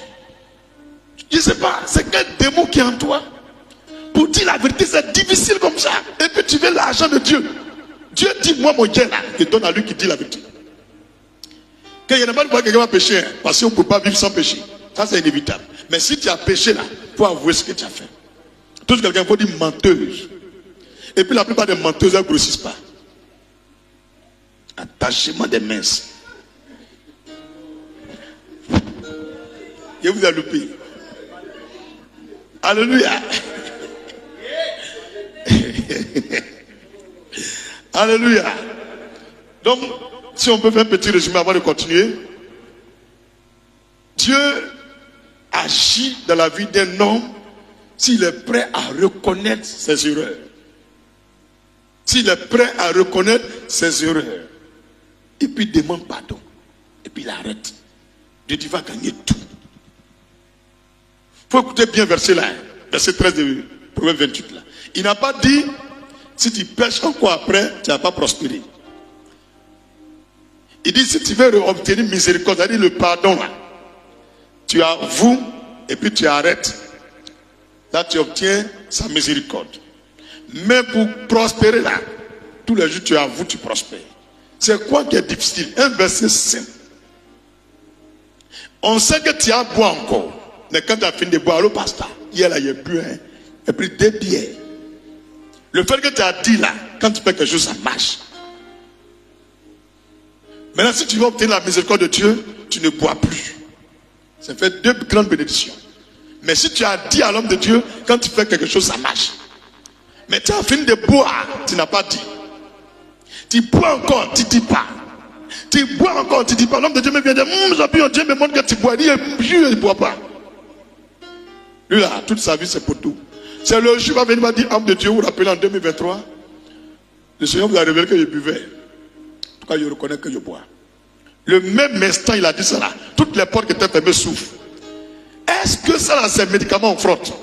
[SPEAKER 1] je ne sais pas, c'est quel démon qui est en toi. Pour dire la vérité, c'est difficile comme ça. Et puis tu veux l'argent de Dieu. Dieu dit, moi mon Dieu là, je donne à lui qui dit la vérité. Qu'il n'y a pas de quoi quelqu'un va pécher, hein, parce qu'on ne peut pas vivre sans péché. Ça c'est inévitable. Mais si tu as péché là, il faut avouer ce que tu as fait. Tout quelqu'un, il faut dire menteuse. Et puis la plupart des menteuses, elles ne grossissent pas. Attachement des minces. Et vous avez loupé. Alléluia. Alléluia. Donc, si on peut faire un petit résumé avant de continuer. Dieu agit dans la vie d'un homme s'il est prêt à reconnaître ses erreurs. S'il est prêt à reconnaître ses erreurs. Et puis demande pardon. Et puis il arrête. Dieu dit, va gagner tout. Il faut écouter bien verset là. Verset 13 de Proverbe 28 là. Il n'a pas dit, si tu pêches encore après, tu n'as pas prospéré. Il dit, si tu veux obtenir miséricorde, c'est-à-dire le pardon là, tu avoues et puis tu arrêtes. Là, tu obtiens sa miséricorde. Mais pour prospérer là, tous les jours tu avoues, tu prospères. C'est quoi qui est difficile? Un verset simple. On sait que tu as boire encore. Mais quand tu as fini de boire, le pasteur, hier là, il a bu, hein, il a pris 2 bières. Le fait que tu as dit là, quand tu fais quelque chose, ça marche. Maintenant, si tu veux obtenir la miséricorde de Dieu, tu ne bois plus. Ça fait 2 grandes bénédictions. Mais si tu as dit à l'homme de Dieu, quand tu fais quelque chose, ça marche. Mais tu as fini de boire, tu n'as pas dit. Tu bois encore, tu ne dis pas. Tu bois encore, tu ne dis pas. L'homme de Dieu me vient dire, Dieu me montre que tu bois. Il dit, je ne bois pas. Lui là, toute sa vie, c'est pour tout. C'est le jour où il va venir m'a dire, homme de Dieu, vous vous rappelez en 2023, le Seigneur vous a révélé que je buvais. En tout cas, je reconnais que je bois. Le même instant, il a dit ça là. Toutes les portes qui étaient fermées s'ouvrent. Est-ce que ça là, c'est un médicament en frotte?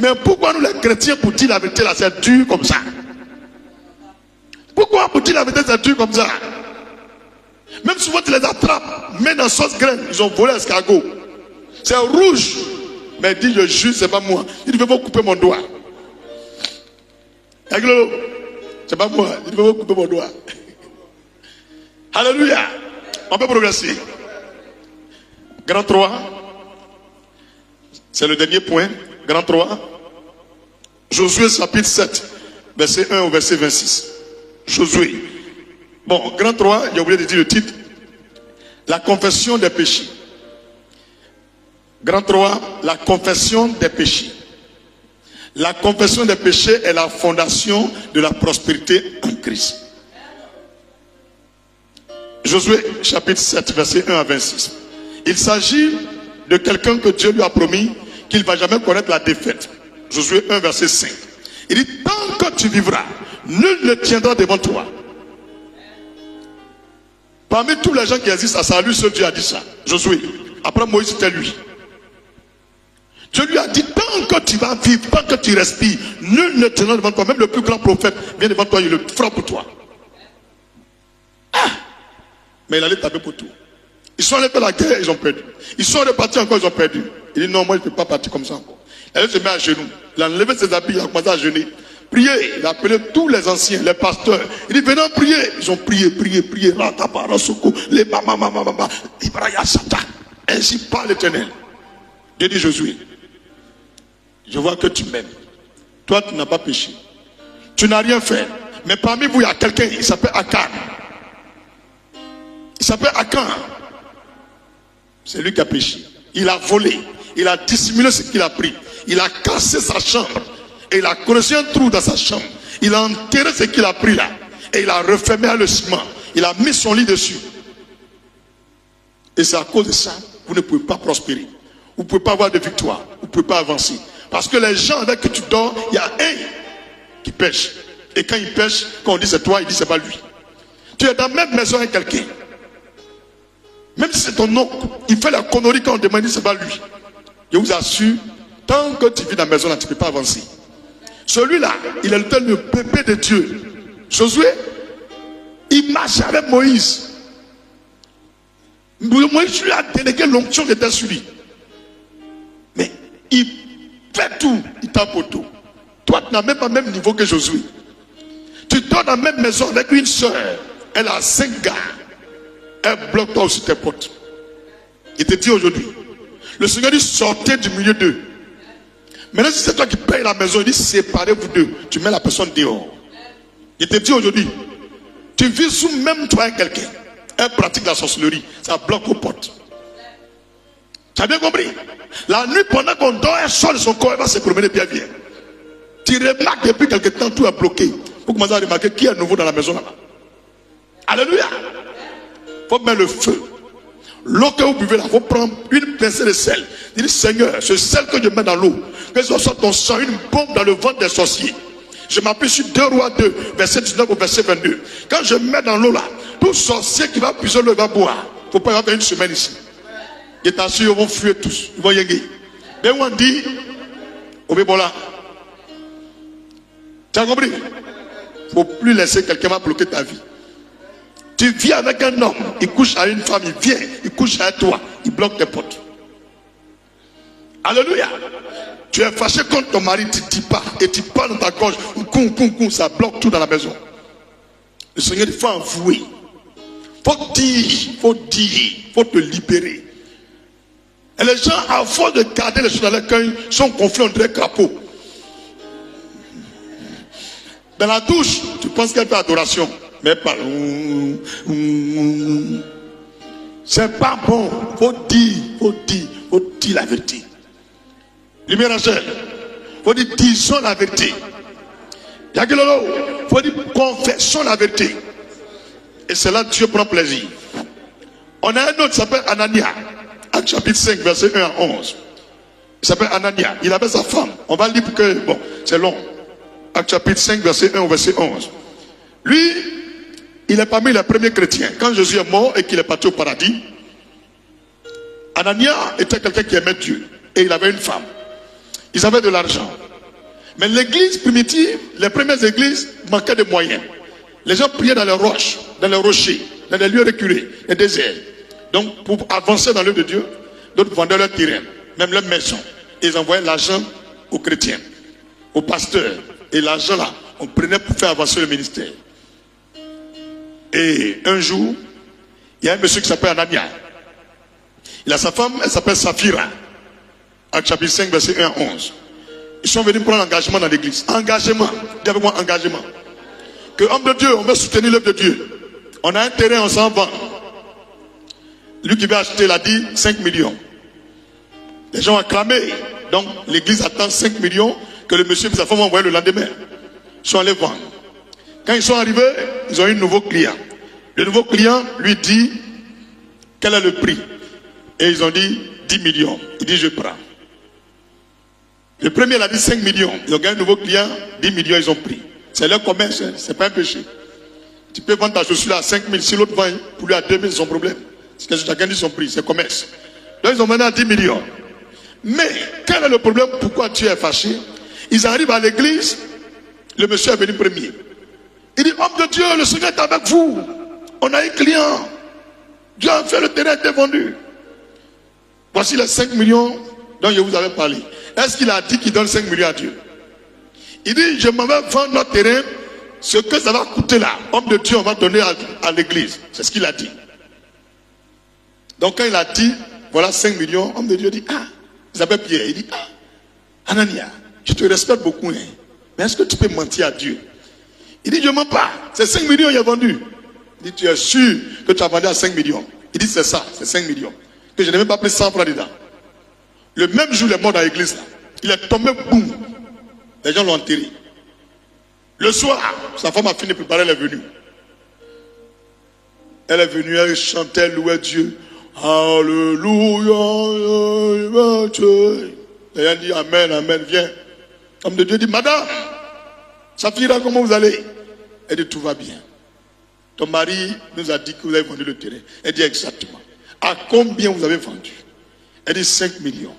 [SPEAKER 1] Mais pourquoi nous les chrétiens, pour dire la vérité là, c'est dur comme ça? Pourquoi pour dire la vérité, c'est dur comme ça? Même souvent tu les attrapes, mais dans sauce graine, ils ont volé l'escargot. C'est rouge. Mais il dit, je jure, c'est pas moi. Il dit, il faut couper mon doigt. C'est pas moi. Il dit, il faut couper mon doigt. Alléluia. On peut progresser. Grand 3. C'est le dernier point. Grand 3. Josué chapitre 7. Verset 1 au verset 26. Josué. Bon, grand 3, j'ai oublié de dire le titre. La confession des péchés. Grand 3, la confession des péchés. La confession des péchés est la fondation de la prospérité en Christ. Josué chapitre 7, verset 1 à 26. Il s'agit de quelqu'un que Dieu lui a promis qu'il ne va jamais connaître la défaite. Josué 1, verset 5. Il dit, tant que tu vivras, nul ne tiendra devant toi. Parmi tous les gens qui existent, à lui seul Dieu a dit ça. Josué. Après Moïse, c'était lui. Dieu lui a dit, tant que tu vas vivre, tant que tu respires, nul ne tiendra devant toi. Même le plus grand prophète vient devant toi, il le fera pour toi. Ah! Mais il allait taper pour tout. Ils sont allés faire la guerre, ils ont perdu. Ils sont repartis encore, ils ont perdu. Il dit, non, moi je ne peux pas partir comme ça encore. Elle se met à genoux. Il a enlevé ses habits, il a commencé à jeûner. Prier, il a appelé tous les anciens, les pasteurs. Il dit, venez prier. Ils ont prié. Les mama, Ibrahim Satan. Ainsi parle l'Éternel. Dieu dit, Josué, je vois que tu m'aimes. Toi, tu n'as pas péché. Tu n'as rien fait. Mais parmi vous, il y a quelqu'un, il s'appelle Akan. Il s'appelle Akan. C'est lui qui a péché. Il a volé. Il a dissimulé ce qu'il a pris. Il a cassé sa chambre. Et il a creusé un trou dans sa chambre. Il a enterré ce qu'il a pris là. Et il a refermé le ciment. Il a mis son lit dessus. Et c'est à cause de ça, vous ne pouvez pas prospérer. Vous ne pouvez pas avoir de victoire. Vous ne pouvez pas avancer. Parce que les gens avec qui tu dors, il y a un qui pêche. Et quand il pêche, quand on dit c'est toi, il dit c'est pas lui. Tu es dans la même maison avec quelqu'un. Même si c'est ton oncle, il fait la connerie quand on demande, c'est pas lui. Je vous assure, tant que tu vis dans la maison là, tu ne peux pas avancer. Celui-là, il est le bébé de Dieu. Josué, il marche avec Moïse. Moïse lui a délégué l'onction qui était sur lui. Mais il fait tout, il tape pour tout. Toi, tu n'as même pas le même niveau que Josué. Tu dors dans la même maison avec une soeur. Elle a 5 gars. Elle bloque toi aussi tes potes. Il te dit aujourd'hui, le Seigneur dit sortez du milieu d'eux. Maintenant si c'est toi qui payes la maison, il dit séparez-vous d'eux. Tu mets la personne dehors. Il te dit aujourd'hui, tu vis sous même toi et quelqu'un. Elle pratique la sorcellerie. Ça bloque aux portes. Tu as bien compris? La nuit pendant qu'on dort, elle sort de son corps, elle va se promener bien bien. Tu remarques depuis quelque temps tout est bloqué. Pour commencer à remarquer qui est nouveau dans la maison là-bas. Alléluia. Il faut mettre le feu. L'eau que vous buvez là, il faut prendre une pincée de sel. Il dit, Seigneur, ce sel que je mets dans l'eau, que ce soit ton sang, une bombe dans le ventre des sorciers. Je m'appuie sur 2 Rois 2, verset 19 au verset 22. Quand je mets dans l'eau là, tout sorcier qui va puiser l'eau, il va boire. Il ne faut pas y avoir une semaine ici. Et t'assure, ils vont fuir tous. Ils vont y aller. Mais on dit, Obébola. Tu as compris? Il ne faut plus laisser quelqu'un va bloquer ta vie. Tu vis avec un homme, il couche à une femme, il vient, il couche avec toi, il bloque tes potes. Alléluia. Tu es fâché contre ton mari, tu ne dis pas, et tu parles dans ta gorge, ça bloque tout dans la maison. Le Seigneur, il faut avouer. Il faut te libérer. Et les gens, à force de garder les choses dans leur cœur, sont confiés en des crapauds. Dans la douche, tu penses qu'elle fait adoration. Mais pas. C'est pas bon. Faut dire la vérité. Lumière Rachel. Faut dire disons la vérité. Yagelolo. Faut dire confessons la vérité. Et c'est là que Dieu prend plaisir. On a un autre qui s'appelle Anania. Acte chapitre 5, verset 1 à 11. Il s'appelle Anania. Il avait sa femme. On va lire pour que. Bon, c'est long. Acte chapitre 5, verset 1 au verset 11. Lui, il est parmi les premiers chrétiens. Quand Jésus est mort et qu'il est parti au paradis, Anania était quelqu'un qui aimait Dieu. Et il avait une femme. Ils avaient de l'argent. Mais l'église primitive, les premières églises manquaient de moyens. Les gens priaient dans les roches, dans les rochers, dans les lieux reculés, les déserts. Donc, pour avancer dans l'œuvre de Dieu, d'autres vendaient leur terrain, même leur maison. Et ils envoyaient l'argent aux chrétiens, aux pasteurs. Et l'argent là, on prenait pour faire avancer le ministère. Et un jour, il y a un monsieur qui s'appelle Anania. Il a sa femme, elle s'appelle Saphira. Acte chapitre 5, verset 1 à 11. Ils sont venus prendre engagement dans l'église. Engagement. Dis avec moi, engagement. Que homme de Dieu, on veut soutenir l'œuvre de Dieu. On a un terrain, on s'en vend. Lui qui veut acheter, il a dit 5 millions. Les gens ont acclamé. Donc l'église attend 5 millions. que le monsieur et sa femme ont envoyé le lendemain. Ils sont allés vendre. Quand ils sont arrivés, ils ont eu un nouveau client. Le nouveau client lui dit quel est le prix. Et ils ont dit 10 millions. Il dit je prends. Le premier il a dit 5 millions. Ils ont gagné un nouveau client, 10 millions ils ont pris. C'est leur commerce, hein, c'est pas un péché. Tu peux vendre ta chaussure à 5 000, si l'autre vend pour lui à 2 000, c'est son problème. C'est que chacun dit son prix, c'est commerce. Donc ils ont vendu à 10 millions. Mais quel est le problème? Pourquoi tu es fâché? Ils arrivent à l'église, le monsieur est venu premier. Il dit, homme de Dieu, le Seigneur est avec vous. On a un client. Dieu a fait, le terrain a été vendu. Voici les 5 millions dont je vous avais parlé. Est-ce qu'il a dit qu'il donne 5 millions à Dieu? Il dit, je m'en vais vendre notre terrain. Ce que ça va coûter là, homme de Dieu, on va donner à l'église. C'est ce qu'il a dit. Donc quand il a dit, voilà 5 millions, homme de Dieu dit, ah, il s'appelle Pierre. Il dit, ah, Anania, je te respecte beaucoup, hein, mais est-ce que tu peux mentir à Dieu? Il dit, je ne mens pas, c'est 5 millions il a vendu. Il dit, tu es sûr que tu as vendu à 5 millions? Il dit, c'est ça, c'est 5 millions. Que je n'ai même pas pris 100 francs dedans. Le même jour, il est mort dans l'église là. Il est tombé, boum. Les gens l'ont enterré. Le soir, sa femme a fini de préparer, elle est venue. Elle est venue, elle chantait, elle louait Dieu. Alléluia. Elle a dit Amen, Amen, viens. Homme de Dieu dit, Madame, ça finira, comment vous allez? Elle dit, tout va bien. Ton mari nous a dit que vous avez vendu le terrain. Elle dit exactement. À combien vous avez vendu? Elle dit 5 millions.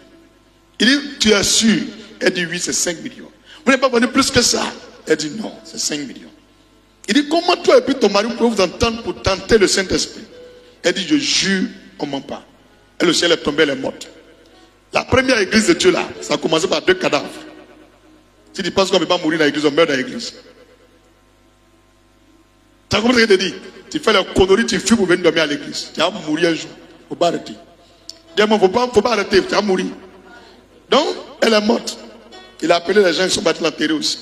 [SPEAKER 1] Il dit, tu es sûr? Elle dit, oui, c'est 5 millions. Vous n'avez pas vendu plus que ça? Elle dit, non, c'est 5 millions. Il dit, comment toi et puis ton mari pouvez vous entendre pour tenter le Saint-Esprit? Elle dit, je jure, on ne ment pas. Et le ciel est tombé, elle est morte. La première église de Dieu là, ça a commencé par 2 cadavres. Si tu penses qu'on ne peut pas mourir dans l'église, on meurt dans l'église. Tu as compris ce que je te dis? Tu fais la connerie, tu fuis pour venir dormir à l'église. Tu vas mourir un jour. Il ne faut pas arrêter. Il ne faut pas arrêter, tu vas mourir. Donc, elle est morte. Il a appelé les gens, ils sont battus l'enterrer aussi.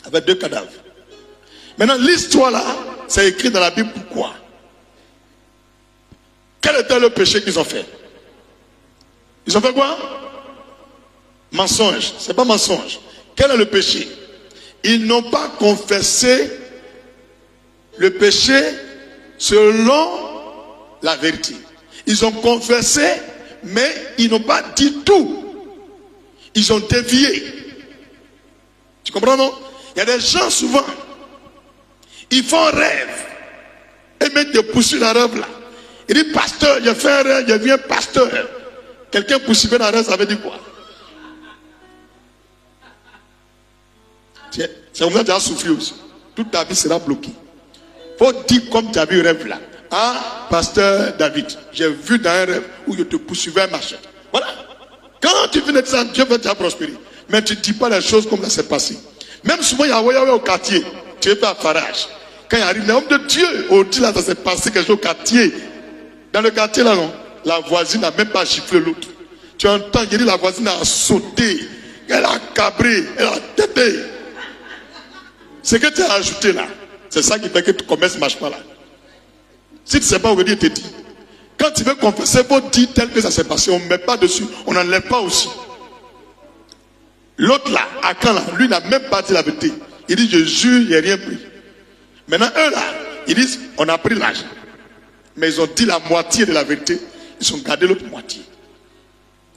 [SPEAKER 1] Avec 2 cadavres. Maintenant, l'histoire là, c'est écrit dans la Bible. Pourquoi? Quel était le péché qu'ils ont fait? Ils ont fait quoi? Mensonge. C'est pas mensonge. Quel est le péché? Ils n'ont pas confessé le péché selon la vérité. Ils ont confessé, mais ils n'ont pas dit tout. Ils ont dévié. Tu comprends, non? Il y a des gens souvent, ils font un rêve et mettent des poursuivre dans le rêve là. Il dit, pasteur, j'ai fait un rêve, je viens pasteur. Quelqu'un poursuivait dans le rêve, ça veut dire quoi? C'est comme ça que tu as souffert aussi. Toute ta vie sera bloquée. Il faut dire comme tu as vu un rêve là. Ah, pasteur David, j'ai vu dans un rêve où je te poursuivais un machin. Voilà. Quand tu viens de ça, Dieu va te prospérer. Mais tu ne dis pas les choses comme ça s'est passé. Même souvent, il y a un au quartier. Tu es fait à Farage. Quand il arrive, l'homme de Dieu, on dit là, ça s'est passé quelque chose au quartier. Dans le quartier là, non, la voisine n'a même pas giflé l'autre. Tu entends, il dit la voisine a sauté, elle a cabré, elle a tété. Ce que tu as ajouté là, c'est ça qui fait que ton commerce ne marche pas là. Si tu ne sais pas, on veut dire, te dit. Quand tu veux confesser, il faut dire tel que ça s'est passé. On ne met pas dessus, on n'enlève pas aussi. L'autre là, Akan là, lui n'a même pas dit la vérité. Il dit, je jure, il n'y a rien pris. Maintenant, eux là, ils disent, on a pris l'argent. Mais ils ont dit la moitié de la vérité. Ils ont gardé l'autre moitié.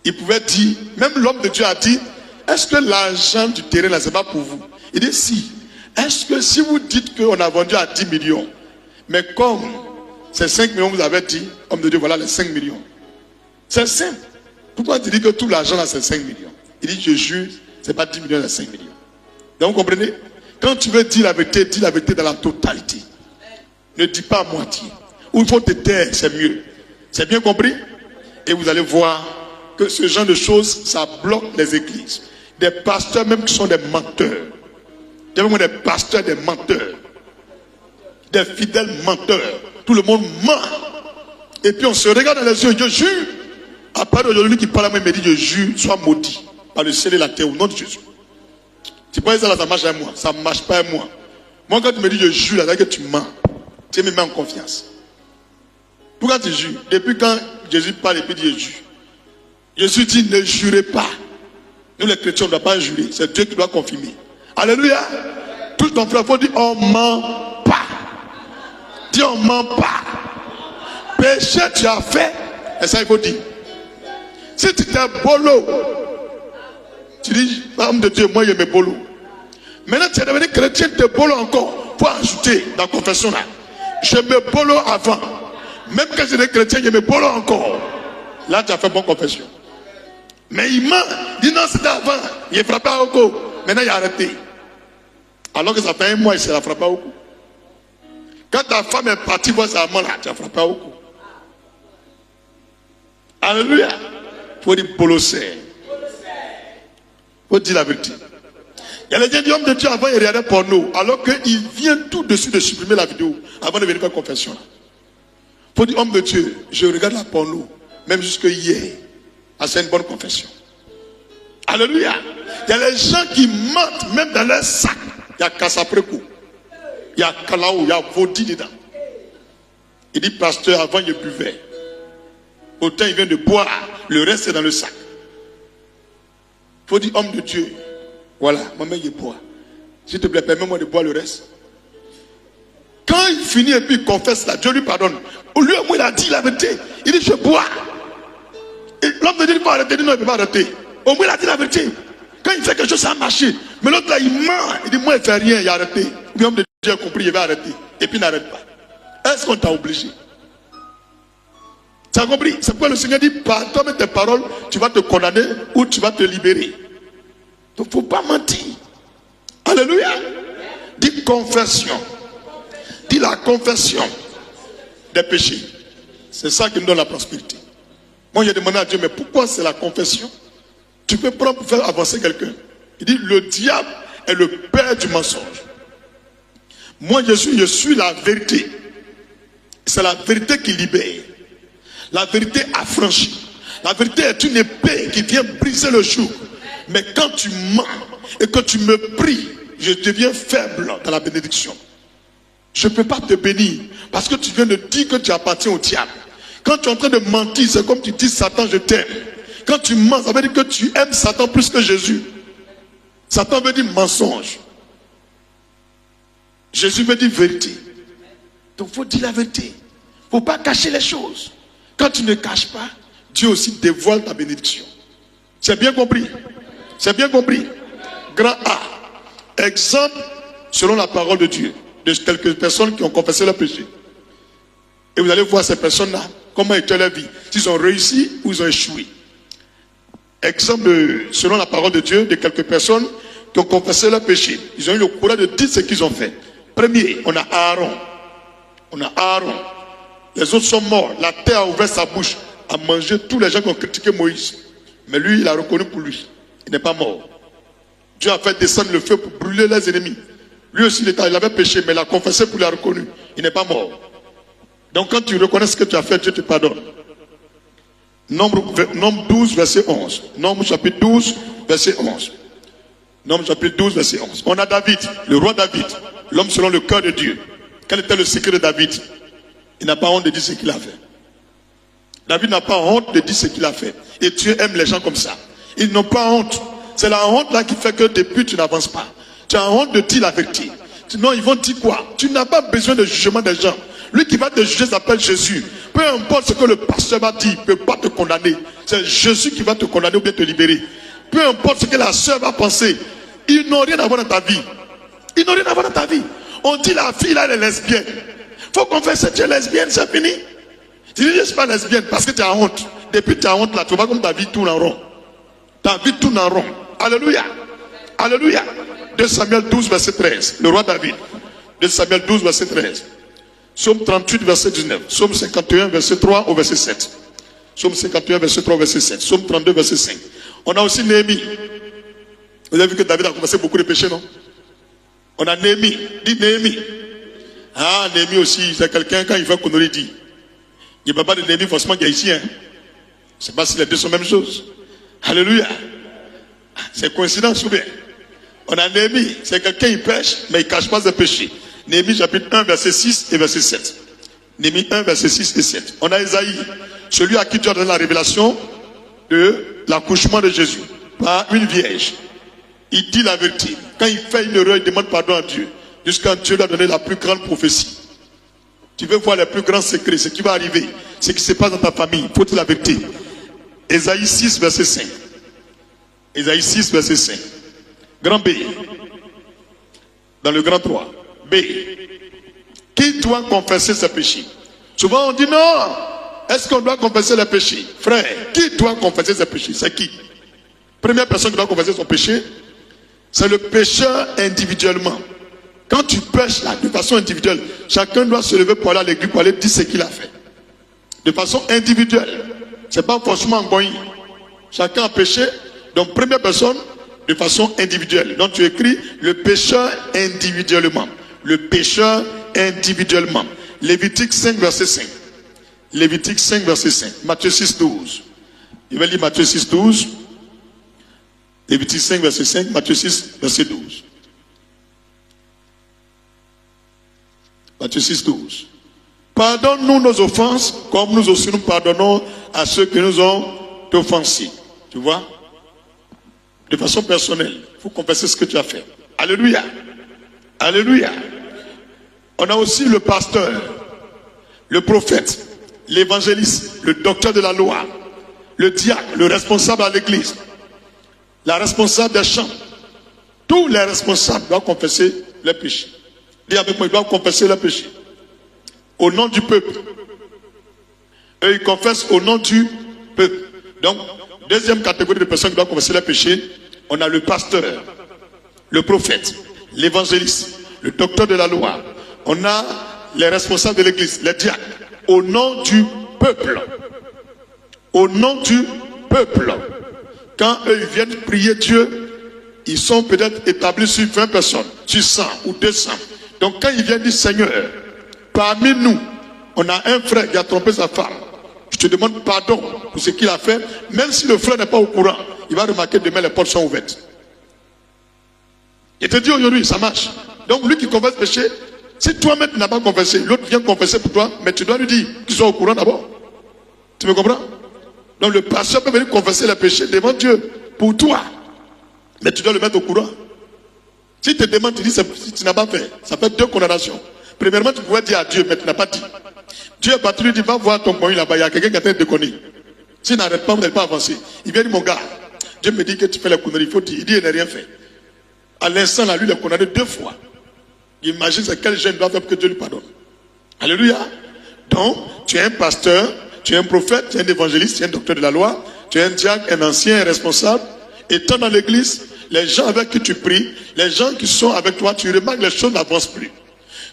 [SPEAKER 1] Ils pouvaient dire, même l'homme de Dieu a dit, est-ce que l'argent du terrain là, c'est pas pour vous? Il dit, si. Est-ce que si vous dites qu'on a vendu à 10 millions, mais comme c'est 5 millions, vous avez dit, homme de Dieu, voilà les 5 millions. C'est simple. Pourquoi tu dis que tout l'argent là, c'est 5 millions? Il dit, je jure, c'est pas 10 millions, c'est 5 millions. Donc, vous comprenez? Quand tu veux dire la vérité, dis la vérité dans la totalité. Ne dis pas à moitié. Ou il faut te taire, c'est mieux. C'est bien compris? Et vous allez voir que ce genre de choses, ça bloque les églises. Des pasteurs même qui sont des menteurs. Il y a vraiment des pasteurs, des menteurs. Des fidèles menteurs. Tout le monde ment. Et puis on se regarde dans les yeux, je jure. À part d'aujourd'hui qui parle à moi, il me dit, je jure, sois maudit par le ciel et la terre au nom de Jésus. Tu penses que ça marche à moi? Ça ne marche pas à moi. Moi, quand tu me dis je jure, là, que tu mens, tu me mets en confiance. Pourquoi tu jures? Depuis quand Jésus parle et puis dit je jure? Jésus dit ne jurez pas. Nous les chrétiens, on ne doit pas jurer. C'est Dieu qui doit confirmer. Alléluia. Tout ton frère, il faut dire on ne ment pas. Dis on ne ment pas. Péché tu as fait. Et ça il faut dire. Si tu t'es bolo, tu dis, homme de Dieu, moi je me bolo. Maintenant tu es devenu chrétien, tu es bolo encore. Il faut ajouter dans la confession là. Je me bolo avant. Même quand j'étais chrétien, je me bolo encore. Là tu as fait bonne confession. Mais il ment. Il dit non, c'était avant. Il a frappé au cou. Maintenant il a arrêté. Alors que ça fait un mois, il s'est frappé au cou. Quand ta femme est partie voir sa maman là, tu as frappé au cou. Alléluia. Il faut dire bolosser. Il faut dire la vérité. Il y a les gens du homme de Dieu avant, il regardait porno. Alors qu'il vient tout de suite de supprimer la vidéo avant de venir faire confession. Il faut dire homme de Dieu, je regarde la porno. Même jusque hier. Ah, c'est une bonne confession. Alléluia. Il y a les gens qui mentent même dans leur sac. Il y a Kassaprekou. Il y a Kalao, il y a Vodi dedans. Il dit, pasteur, avant il buvait. Autant il vient de boire, le reste est dans le sac. Il faut dire, homme de Dieu, voilà, maman il boit. S'il te plaît, permets-moi de boire le reste. Quand il finit et puis il confesse là, Dieu lui pardonne. Lui, moi, il a dit la vérité. Il dit, je bois. Et l'homme de Dieu, il faut arrêter. Il dit, non, il ne peut pas arrêter. Au moins, il a dit la vérité. Quand il fait quelque chose, ça a marché. Mais l'autre là, il ment. Il dit, moi, il ne fait rien, il a arrêté. L'homme de Dieu a compris, il va arrêter. Et puis, il n'arrête pas. Est-ce qu'on t'a obligé? Tu as compris? C'est pourquoi le Seigneur dit, par toi et tes paroles, tu vas te condamner ou tu vas te libérer. Donc, il ne faut pas mentir. Alléluia. Dis confession. Dis la confession des péchés. C'est ça qui nous donne la prospérité. Moi, j'ai demandé à Dieu, mais pourquoi c'est la confession? Tu peux prendre pour faire avancer quelqu'un. Il dit, le diable est le père du mensonge. Moi, je suis la vérité. C'est la vérité qui libère. La vérité affranchit. La vérité est une épée qui vient briser le joug. Mais quand tu mens et que tu me pries, je deviens faible dans la bénédiction. Je ne peux pas te bénir parce que tu viens de dire que tu appartiens au diable. Quand tu es en train de mentir, c'est comme tu dis Satan, je t'aime. Quand tu mens, ça veut dire que tu aimes Satan plus que Jésus. Satan veut dire mensonge. Jésus veut dire vérité. Donc il faut dire la vérité. Il ne faut pas cacher les choses. Quand tu ne caches pas, Dieu aussi dévoile ta bénédiction. C'est bien compris? C'est bien compris? Grand A. Exemple selon la parole de Dieu. De quelques personnes qui ont confessé leur péché. Et vous allez voir ces personnes-là, comment était leur vie. S'ils ont réussi ou ils ont échoué. Exemple selon la parole de Dieu, de quelques personnes qui ont confessé leur péché. Ils ont eu le courage de dire ce qu'ils ont fait. Premier, on a Aaron. On a Aaron. Les autres sont morts. La terre a ouvert sa bouche à manger tous les gens qui ont critiqué Moïse. Mais lui, il a reconnu pour lui. Il n'est pas mort. Dieu a fait descendre le feu pour brûler les ennemis. Lui aussi, il avait péché, mais il a confessé pour lui, il a reconnu. Il n'est pas mort. Donc quand tu reconnais ce que tu as fait, Dieu te pardonne. Nombre 12, verset 11. Nombre chapitre 12, verset 11. Nombre chapitre 12, verset 11. On a David, le roi David, l'homme selon le cœur de Dieu. Quel était le secret de David? Il n'a pas honte de dire ce qu'il a fait. David n'a pas honte de dire ce qu'il a fait. Et Dieu aime les gens comme ça. Ils n'ont pas honte. C'est la honte là qui fait que depuis tu n'avances pas. Tu as honte de dire la vérité. Sinon ils vont dire quoi? Tu n'as pas besoin de jugement des gens. Lui qui va te juger s'appelle Jésus. Peu importe ce que le pasteur va dire, il ne peut pas te condamner. C'est Jésus qui va te condamner ou bien te libérer. Peu importe ce que la sœur va penser, ils n'ont rien à voir dans ta vie. Ils n'ont rien à voir dans ta vie. On dit la fille là elle est lesbienne. Il faut confesser que tu es lesbienne, c'est fini. Tu dis je ne suis pas lesbienne parce que tu as honte. Depuis que tu as honte là, tu vois comme ta vie tourne en rond. Ta vie tourne en rond. Alléluia. Alléluia. 2 Samuel 12, verset 13. Le roi David. 2 Samuel 12, verset 13. Psaume 38, verset 19. Psaume 51, verset 3 au verset 7. Psaume 51, verset 3 au verset 7. Psaume 32, verset 5. On a aussi Néhémie. Vous avez vu que David a commencé beaucoup de péchés, non? On a Néhémie. Dis Néhémie. Ah, Néhémie aussi, c'est quelqu'un quand il fait connerie dit. Il n'y a pas de Néhémie forcément qui est ici. Hein? Je ne sais pas si les deux sont la même chose. Alléluia. C'est coïncidence ou bien? On a Néhémie, c'est quelqu'un qui pêche, mais il ne cache pas ses péchés. Néhémie chapitre 1, verset 6 et verset 7. Néhémie 1, verset 6 et 7. On a Esaïe, celui à qui Dieu a donné la révélation de l'accouchement de Jésus. par une vierge. Il dit la vérité. Quand il fait une erreur, il demande pardon à Dieu. Jusqu'à Dieu lui a donné la plus grande prophétie. Tu veux voir les plus grands secrets, ce qui va arriver, ce qui se passe dans ta famille. Il faut dire la vérité. Ésaïe 6, verset 5. Ésaïe 6, verset 5. Grand B. Dans le grand 3. B. Qui doit confesser ses péchés? Souvent on dit non. Est-ce qu'on doit confesser les péchés? Frère, qui doit confesser ses péchés? C'est qui? Première personne qui doit confesser son péché, c'est le pécheur individuellement. Quand tu pêches là, de façon individuelle, chacun doit se lever pour aller à l'église, pour aller dire ce qu'il a fait. De façon individuelle. Ce n'est pas forcément en boying. Chacun a péché. Donc, première personne, de façon individuelle. Donc, tu écris le pécheur individuellement. Le pécheur individuellement. Lévitique 5, verset 5. Lévitique 5, verset 5. Matthieu 6, 12. Il va lire Matthieu 6, 12. Lévitique 5, verset 5. Matthieu 6, verset 12. Matthieu 6, 12. Pardonne-nous nos offenses, comme nous aussi nous pardonnons à ceux qui nous ont offensés. Tu vois? De façon personnelle, il faut confesser ce que tu as fait. Alléluia. Alléluia. On a aussi le pasteur, le prophète, l'évangéliste, le docteur de la loi, le diacre, le responsable à l'église, la responsable des chants. Tous les responsables doivent confesser les péchés. Dis avec moi, ils doivent confesser leurs péchés. Au nom du peuple. Eux, ils confessent au nom du peuple. Donc, deuxième catégorie de personnes qui doivent confesser leurs péchés, on a le pasteur, le prophète, l'évangéliste, le docteur de la loi. On a les responsables de l'église, les diacres. Au nom du peuple. Au nom du peuple. Quand eux, ils viennent prier Dieu, ils sont peut-être établis sur 20 personnes, sur 100 ou 200. Donc quand ils viennent dire Seigneur, parmi nous, on a un frère qui a trompé sa femme. Je te demande pardon pour ce qu'il a fait. Même si le frère n'est pas au courant, il va remarquer demain les portes sont ouvertes. Il te dit aujourd'hui, ça marche. Donc lui qui confesse péché, si toi-même tu n'as pas confessé, l'autre vient confesser pour toi, mais tu dois lui dire qu'il soit au courant d'abord. Tu me comprends? Donc le pasteur peut venir confesser les péchés devant Dieu pour toi. Mais tu dois le mettre au courant. Si tu te demandes, tu dis si tu n'as pas fait, ça fait 2 condamnations. Premièrement, tu pouvais dire à Dieu, mais tu n'as pas dit. Dieu est parti lui dit, va voir ton coin là-bas, il y a quelqu'un qui a été déconné. S'il n'arrête pas, vous n'allez pas avancer. Il vient dire, mon gars, Dieu me dit que tu fais la connerie, il faut dire. Il dit, il n'a rien fait. À l'instant, là, lui, il est condamné 2 fois. Imagine c'est quel gêne doit faire pour que Dieu lui pardonne. Alléluia. Donc, tu es un pasteur, tu es un prophète, tu es un évangéliste, tu es un docteur de la loi, tu es un diacre, un ancien, un responsable. Étant dans l'église, les gens avec qui tu pries, les gens qui sont avec toi, tu remarques que les choses n'avancent plus.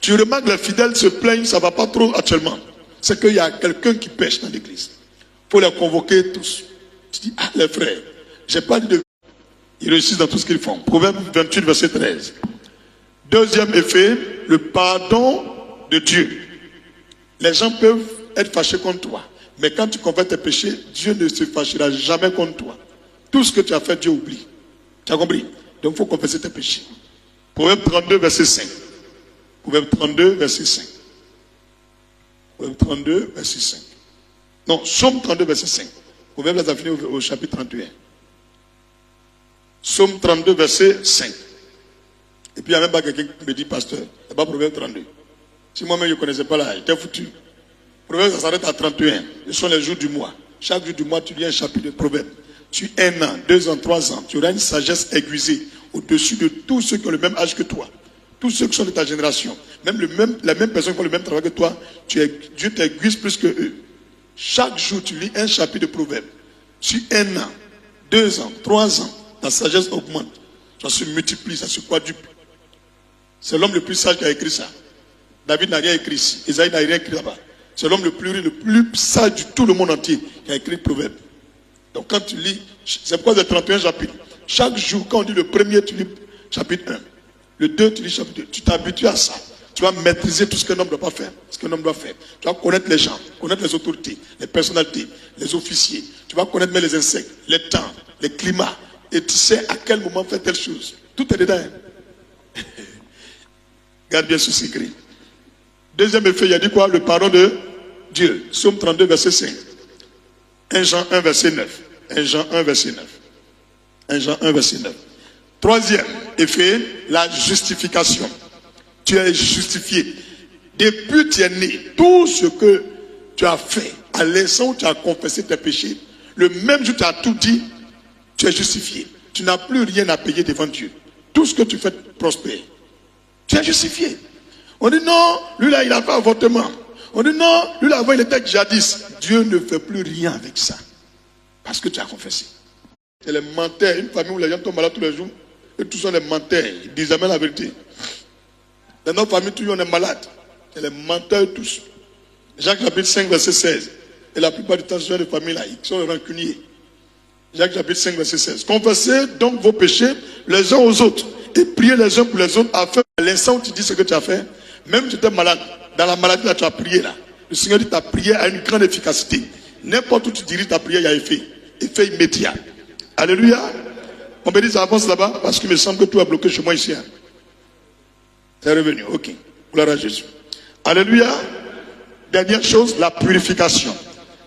[SPEAKER 1] Tu remarques que les fidèles se plaignent, ça ne va pas trop actuellement. C'est qu'il y a quelqu'un qui pêche dans l'église. Il faut les convoquer tous. Tu dis, ah les frères, j'ai pas dit de... Ils réussissent dans tout ce qu'ils font. Proverbe 28, verset 13. Deuxième effet, le pardon de Dieu. Les gens peuvent être fâchés contre toi. Mais quand tu confesses tes péchés, Dieu ne se fâchera jamais contre toi. Tout ce que tu as fait, Dieu oublie. Tu as compris? Donc il faut confesser tes péchés. Proverbe 32, verset 5. Proverbe 32, verset 5. Proverbe 32, verset 5. Non, Psaume 32, verset 5. Proverbe là, ça finit au chapitre 31. Psaume 32, verset 5. Et puis il n'y a même pas quelqu'un qui me dit, pasteur, c'est pas Proverbe 32. Si moi-même je ne connaissais pas là, j'étais foutu. Proverbe, ça s'arrête à 31. Ce sont les jours du mois. Chaque jour du mois, tu lis un chapitre de Proverbe. Tu 1 an, 2 ans, 3 ans, tu auras une sagesse aiguisée au-dessus de tous ceux qui ont le même âge que toi. Tous ceux qui sont de ta génération. Même la même personne qui font le même travail que toi, Dieu t'aiguise plus que eux. Chaque jour, tu lis un chapitre de Proverbe. Tu 1 an, 2 ans, 3 ans, ta sagesse augmente. Ça se multiplie, ça se quadruple. C'est l'homme le plus sage qui a écrit ça. David n'a rien écrit ici. Isaïe n'a rien écrit là-bas. C'est l'homme le plus sage de tout le monde entier qui a écrit le Proverbe. Donc quand tu lis, c'est pourquoi il y a 31 chapitres. Chaque jour, quand on dit le premier, tu lis chapitre 1. Le 2, tu lis chapitre 2. Tu t'habitues à ça. Tu vas maîtriser tout ce qu'un homme ne doit pas faire. Ce qu'un homme doit faire. Tu vas connaître les gens, connaître les autorités, les personnalités, les officiers. Tu vas connaître même les insectes, les temps, les climats. Et tu sais à quel moment faire telle chose. Tout est dedans. Garde bien ce secret. Deuxième effet, il a dit quoi? Le pardon de Dieu. Psaume 32, verset 5. 1 Jean 1, verset 9. 1 Jean 1, verset 9. 1 Jean 1, verset 9. Troisième effet, la justification. Tu es justifié. Depuis que tu es né, tout ce que tu as fait, à l'instant où tu as confessé tes péchés, le même jour où tu as tout dit, tu es justifié. Tu n'as plus rien à payer devant Dieu. Tout ce que tu fais prospère. Tu es justifié. On dit non, lui là il a fait avortement. On dit non, lui là avant il était jadis. Dieu ne fait plus rien avec ça. Parce que tu as confessé. C'est les menteurs, une famille où les gens tombent malades tous les jours. Et tous sont les menteurs, ils ne disent jamais la vérité. Dans notre famille, tous on est malades. C'est les menteurs tous. Jacques chapitre 5, verset 16. Et la plupart du temps, ce sont les familles là, ils sont rancuniers. Jacques chapitre 5, verset 16. Confessez donc vos péchés les uns aux autres. Et priez les uns pour les autres afin à l'instant où tu dis ce que tu as fait, même si tu étais malade, dans la maladie là, tu as prié là. Le Seigneur dit ta prière a une grande efficacité. N'importe où tu diriges ta prière, il y a effet. Effet immédiat. Alléluia. On me dit ça avance là-bas parce qu'il me semble que tout a bloqué chez moi ici. Hein. C'est revenu. Ok. Gloire à Jésus. Alléluia. Dernière chose, la purification.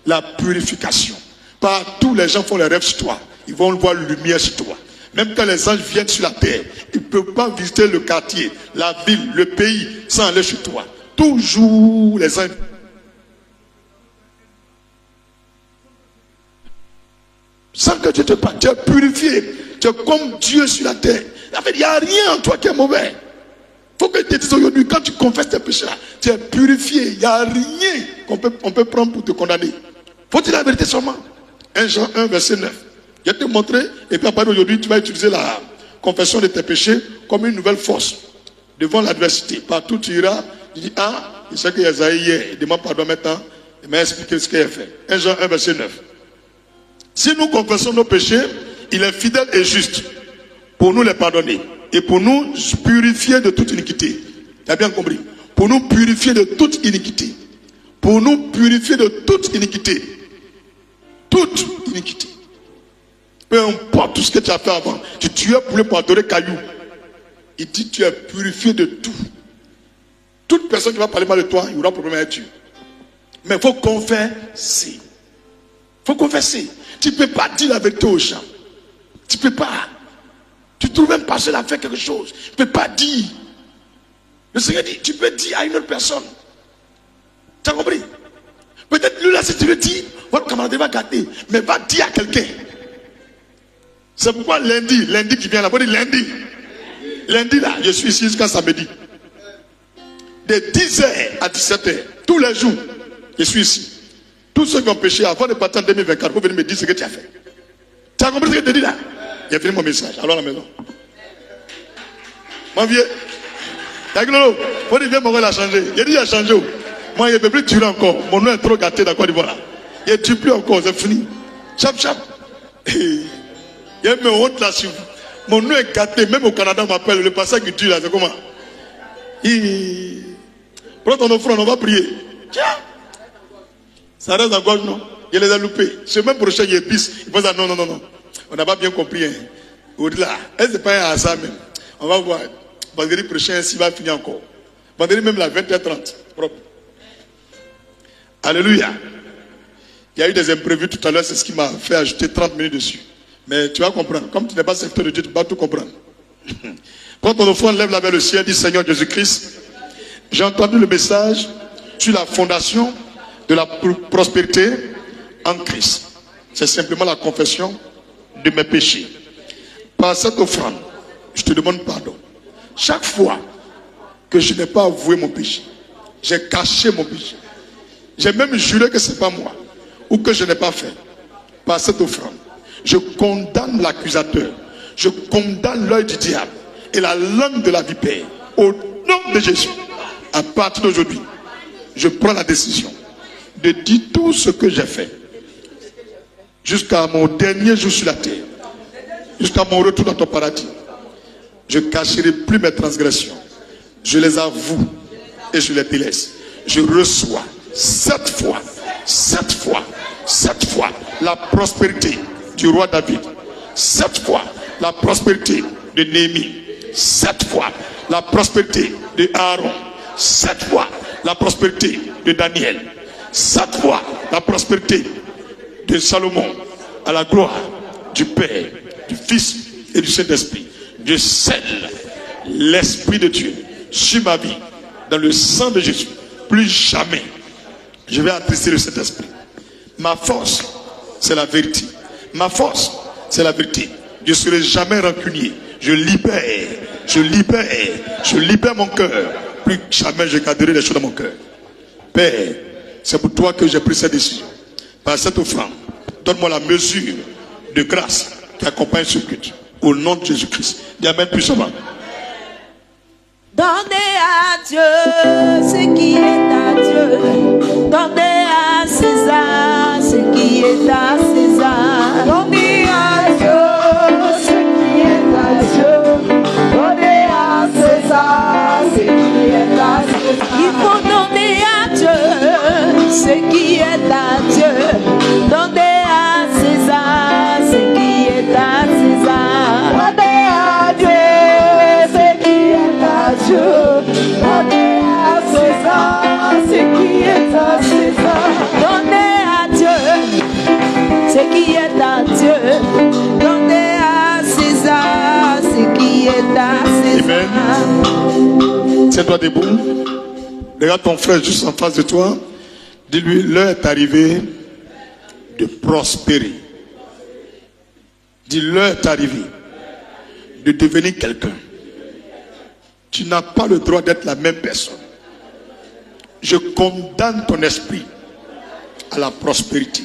[SPEAKER 1] La purification. Partout, les gens font les rêves sur toi. Ils vont voir la lumière sur toi. Même quand les anges viennent sur la terre, ils ne peuvent pas visiter le quartier, la ville, le pays, sans aller chez toi. Toujours les anges. Sans que tu te parles, tu es purifié. Tu es comme Dieu sur la terre. En fait, il n'y a rien en toi qui est mauvais. Il faut que tu te dises aujourd'hui, quand tu confesses tes péchés là, tu es purifié. Il n'y a rien qu'on peut prendre pour te condamner. Faut-il la vérité seulement? 1 Jean 1, verset 9. Je vais te montrer, et puis à partir d'aujourd'hui, tu vas utiliser la confession de tes péchés comme une nouvelle force devant l'adversité. Partout tu iras, tu dis, ah, il sait qu'il y a Esaïe hier, il demande pardon maintenant, il m'a expliqué ce qu'il a fait. 1 Jean 1, verset 9. Si nous confessons nos péchés, il est fidèle et juste pour nous les pardonner et pour nous purifier de toute iniquité. Tu as bien compris? Pour nous purifier de toute iniquité. Pour nous purifier de toute iniquité. Toute iniquité. Peu importe tout ce que tu as fait avant. Tu tuais poulet pour adorer caillou. Il dit tu es purifié de tout. Toute personne qui va parler mal de toi, il y aura un problème avec Dieu. Mais il faut confesser. Il faut confesser. Tu ne peux pas dire la vérité aux gens. Tu ne peux pas. Tu trouves même pas seul à faire quelque chose. Tu ne peux pas dire. Le Seigneur dit, tu peux dire à une autre personne. Tu as compris? Peut-être lui là, si tu le dis, votre camarade va gâter. Mais va dire à quelqu'un. C'est pourquoi lundi qui vient là, vous dites lundi. Lundi là, je suis ici jusqu'à samedi. De 10h à 17h, tous les jours, je suis ici. Tous ceux qui ont péché avant de partir en 2024, vous venez me dire ce que tu as fait. Tu as compris ce que je te dis là? J'ai fini mon message. Alors à la maison. Mon vieux, t'as vu, faut dire, mon rôle a changé. Il a dit, il a changé. Moi, il ne peut plus tuer encore. Mon nom est trop gâté dans Côte d'Ivoire. Il ne tue plus encore, c'est fini. Chap, chap. Il y a une honte là sur vous. Mon nom est gâté. Même au Canada, on m'appelle le passage qui tue là. C'est comment? Prends ton offrande, on va prier. Tiens. Ça reste en gorge, non? Il les a loupés. Semaine prochaine, il y a pisse. Il pense à non. On n'a pas bien compris. Hein. Au-delà. Est-ce que ce n'est pas un hasard même? On va voir. Vendredi prochain, s'il va finir encore. Vendredi même la 20h30. Propre. Alléluia. Il y a eu des imprévus tout à l'heure. C'est ce qui m'a fait ajouter 30 minutes dessus. Mais tu vas comprendre. Comme tu n'es pas serviteur de Dieu, tu vas tout comprendre. Quand ton offrande lève la vers le ciel, dit Seigneur Jésus-Christ, j'ai entendu le message sur la fondation de la prospérité en Christ. C'est simplement la confession de mes péchés. Par cette offrande, je te demande pardon. Chaque fois que je n'ai pas avoué mon péché, j'ai caché mon péché. J'ai même juré que ce n'est pas moi ou que je n'ai pas fait. Par cette offrande, je condamne l'accusateur. Je condamne l'œil du diable et la langue de la vipère. Au nom de Jésus, à partir d'aujourd'hui, je prends la décision de dire tout ce que j'ai fait jusqu'à mon dernier jour sur la terre, jusqu'à mon retour dans ton paradis. Je ne cacherai plus mes transgressions. Je les avoue et je les délaisse. Je reçois 7 fois la prospérité du roi David. 7 fois la prospérité de Néhémie. 7 fois la prospérité de Aaron. 7 fois la prospérité de Daniel. 7 fois la prospérité de Salomon, à la gloire du Père, du du Fils et du Saint-Esprit. Je scelle l'Esprit de Dieu sur ma vie, dans le sang de Jésus. Plus jamais je vais attrister le Saint-Esprit. Ma force, c'est la vérité. Ma force, c'est la vérité. Je ne serai jamais rancunier. Je libère mon cœur. Plus jamais je garderai les choses dans mon cœur. Père, c'est pour toi que j'ai pris cette décision. Par cette offrande, donne-moi la mesure de grâce qui accompagne ce culte. Au nom de Jésus-Christ. Dis Amen puissamment.
[SPEAKER 2] Donnez à Dieu ce qui est à Dieu. Donnez à César ce qui est à César. Donnez à Dieu ce qui est à Dieu. Donnez à César ce qui est à César. Il faut donner à Dieu ce qui est à Dieu. Donnez à César ce qui est à César. Donnez à Dieu ce qui est à Dieu. Donnez à César ce qui est à César. Donnez à Dieu ce qui est à Dieu. Donnez à César ce qui est à César.
[SPEAKER 1] Amen. Tiens-toi debout. Regarde ton frère juste en face de toi. Dis-lui, l'heure est arrivée de prospérer. Dis, l'heure est arrivée de devenir quelqu'un. Tu n'as pas le droit d'être la même personne. Je condamne ton esprit à la prospérité,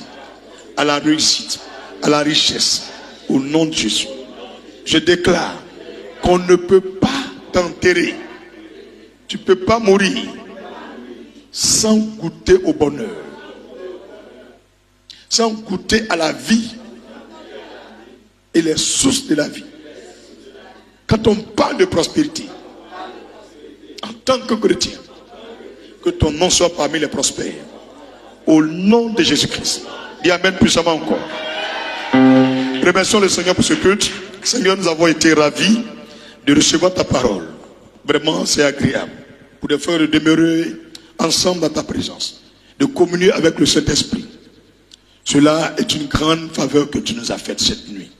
[SPEAKER 1] à la réussite, à la richesse, au nom de Jésus. Je déclare qu'on ne peut pas t'enterrer. Tu ne peux pas mourir sans goûter au bonheur, sans goûter à la vie et les sources de la vie. Quand on parle de prospérité, en tant que chrétien, que ton nom soit parmi les prospères. Au nom de Jésus-Christ. Dis Amen puissamment encore. Remercions le Seigneur pour ce culte. Seigneur, nous avons été ravis de recevoir ta parole. Vraiment, c'est agréable pour des frères de demeurer ensemble dans ta présence, de communier avec le Saint-Esprit. Cela est une grande faveur que tu nous as faite cette nuit,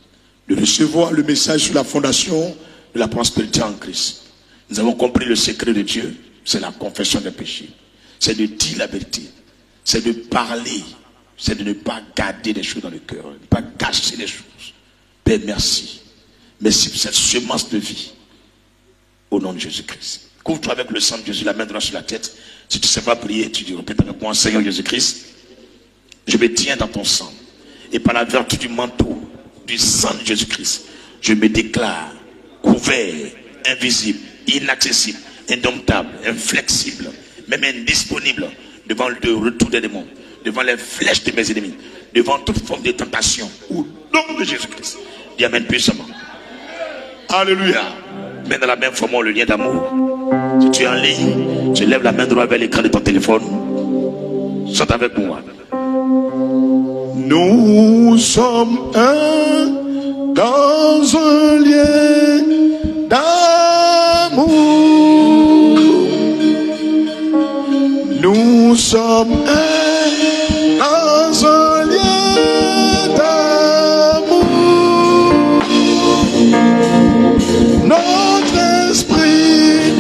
[SPEAKER 1] de recevoir le message sur la fondation de la prospérité en Christ. Nous avons compris le secret de Dieu, c'est la confession des péchés, c'est de dire la vérité, c'est de parler, c'est de ne pas garder les choses dans le cœur, de ne pas cacher les choses. Père, merci. Merci pour cette semence de vie, au nom de Jésus-Christ. Couvre-toi avec le sang de Jésus, la main droite sur la tête. Si tu ne sais pas prier, tu dis, répète avec moi, Seigneur Jésus-Christ, je me tiens dans ton sang. Et par la vertu du manteau, du sang de Jésus-Christ, je me déclare couvert, invisible, inaccessible, indomptable, inflexible, même indisponible devant le retour des démons, devant les flèches de mes ennemis, devant toute forme de tentation, au nom de Jésus-Christ. Dis Amen puissamment. Alléluia. Mets dans la main forme le lien d'amour. Si tu es en ligne, tu lèves la main droite vers l'écran de ton téléphone. Chante avec moi. Nous sommes un dans un lien d'amour. Nous sommes un dans un lien d'amour. Notre esprit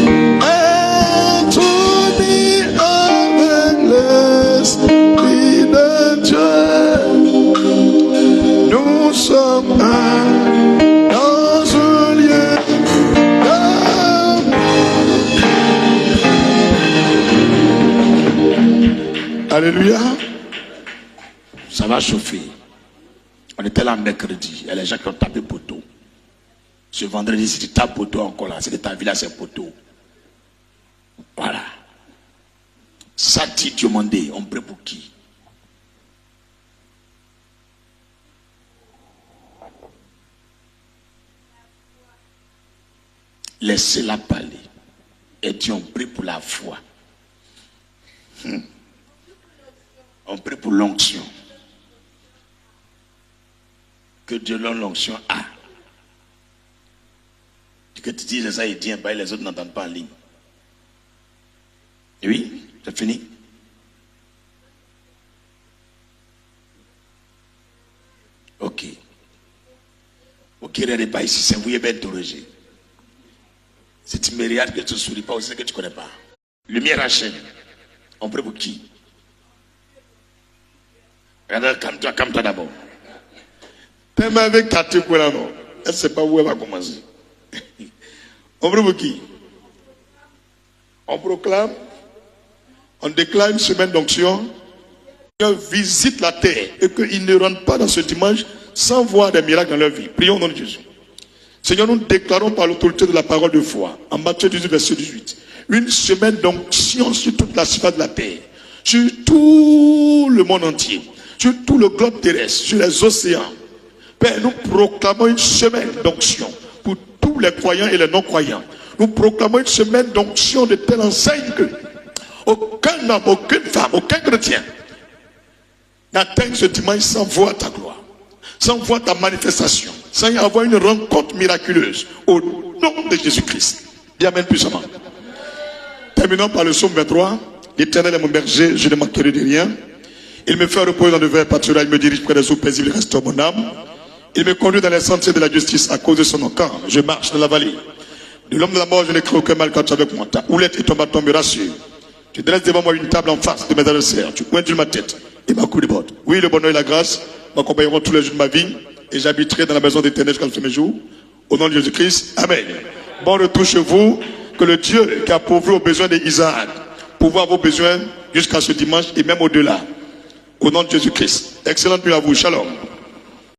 [SPEAKER 1] est uni avec l'esprit de Dieu. Nous sommes un dans un lien d'amour. Alléluia. Ça va chauffer. On était là mercredi. Il y a les gens qui ont tapé poteau. Ce vendredi, si tu tapes poteau encore là, c'est que ta vie là, c'est poteau. Voilà. Ça dit demandé, on prie pour qui? Laissez-la parler. Et Dieu, on prie pour la foi. On prie pour l'onction. Que Dieu donne l'onction à. Que tu dises ça, il dit, les autres n'entendent pas en ligne. Et oui, c'est fini. Ok. Ok, qui n'est pas ici, c'est vous qui êtes interrogé. Si tu me regardes que tu ne souris pas aussi, que tu ne connais pas. Lumière en chaîne. On prie pour qui? Regarde, calme-toi d'abord. T'es avec Cathy pour la non. Elle ne sait pas où elle va commencer. On prie pour qui? On proclame, on déclare une semaine d'onction. Dieu visite la terre et qu'ils ne rentrent pas dans ce dimanche sans voir des miracles dans leur vie. Prions au nom de Jésus. Seigneur, nous déclarons par l'autorité de la parole de foi, en Matthieu 18, verset 18, une semaine d'onction sur toute la surface de la terre, sur tout le monde entier, sur tout le globe terrestre, sur les océans. Père, nous proclamons une semaine d'onction pour tous les croyants et les non-croyants. Nous proclamons une semaine d'onction de telle enseigne que aucun homme, aucune femme, aucun chrétien n'atteigne ce dimanche sans voir ta gloire, sans voir ta manifestation, sans y avoir une rencontre miraculeuse au nom de Jésus-Christ. Dis amen puissamment. Terminons par le psaume 23. L'Éternel est mon berger, je ne manquerai de rien. Il me fait reposer dans de verts pâturages, il me dirige près des eaux paisibles, il restaure mon âme. Il me conduit dans les sentiers de la justice à cause de son nom. Quand je marche dans la vallée de l'homme de la mort, je n'ai craint aucun mal quand tu es avec moi. Ta houlette et ton bâton me rassurent. Tu dresses devant moi une table en face de mes adversaires. Tu pointes ma tête et ma coupe de botte. Oui, le bonheur et la grâce m'accompagneront tous les jours de ma vie et j'habiterai dans la maison d'Éternel jusqu'à la fin de mes jours. Au nom de Jésus-Christ, amen. Bon retour chez vous. Que le Dieu qui a pourvu aux besoins d'Isaac, pourvoir vos besoins jusqu'à ce dimanche et même au-delà. Au nom de Jésus-Christ. Excellente nuit à vous. Shalom.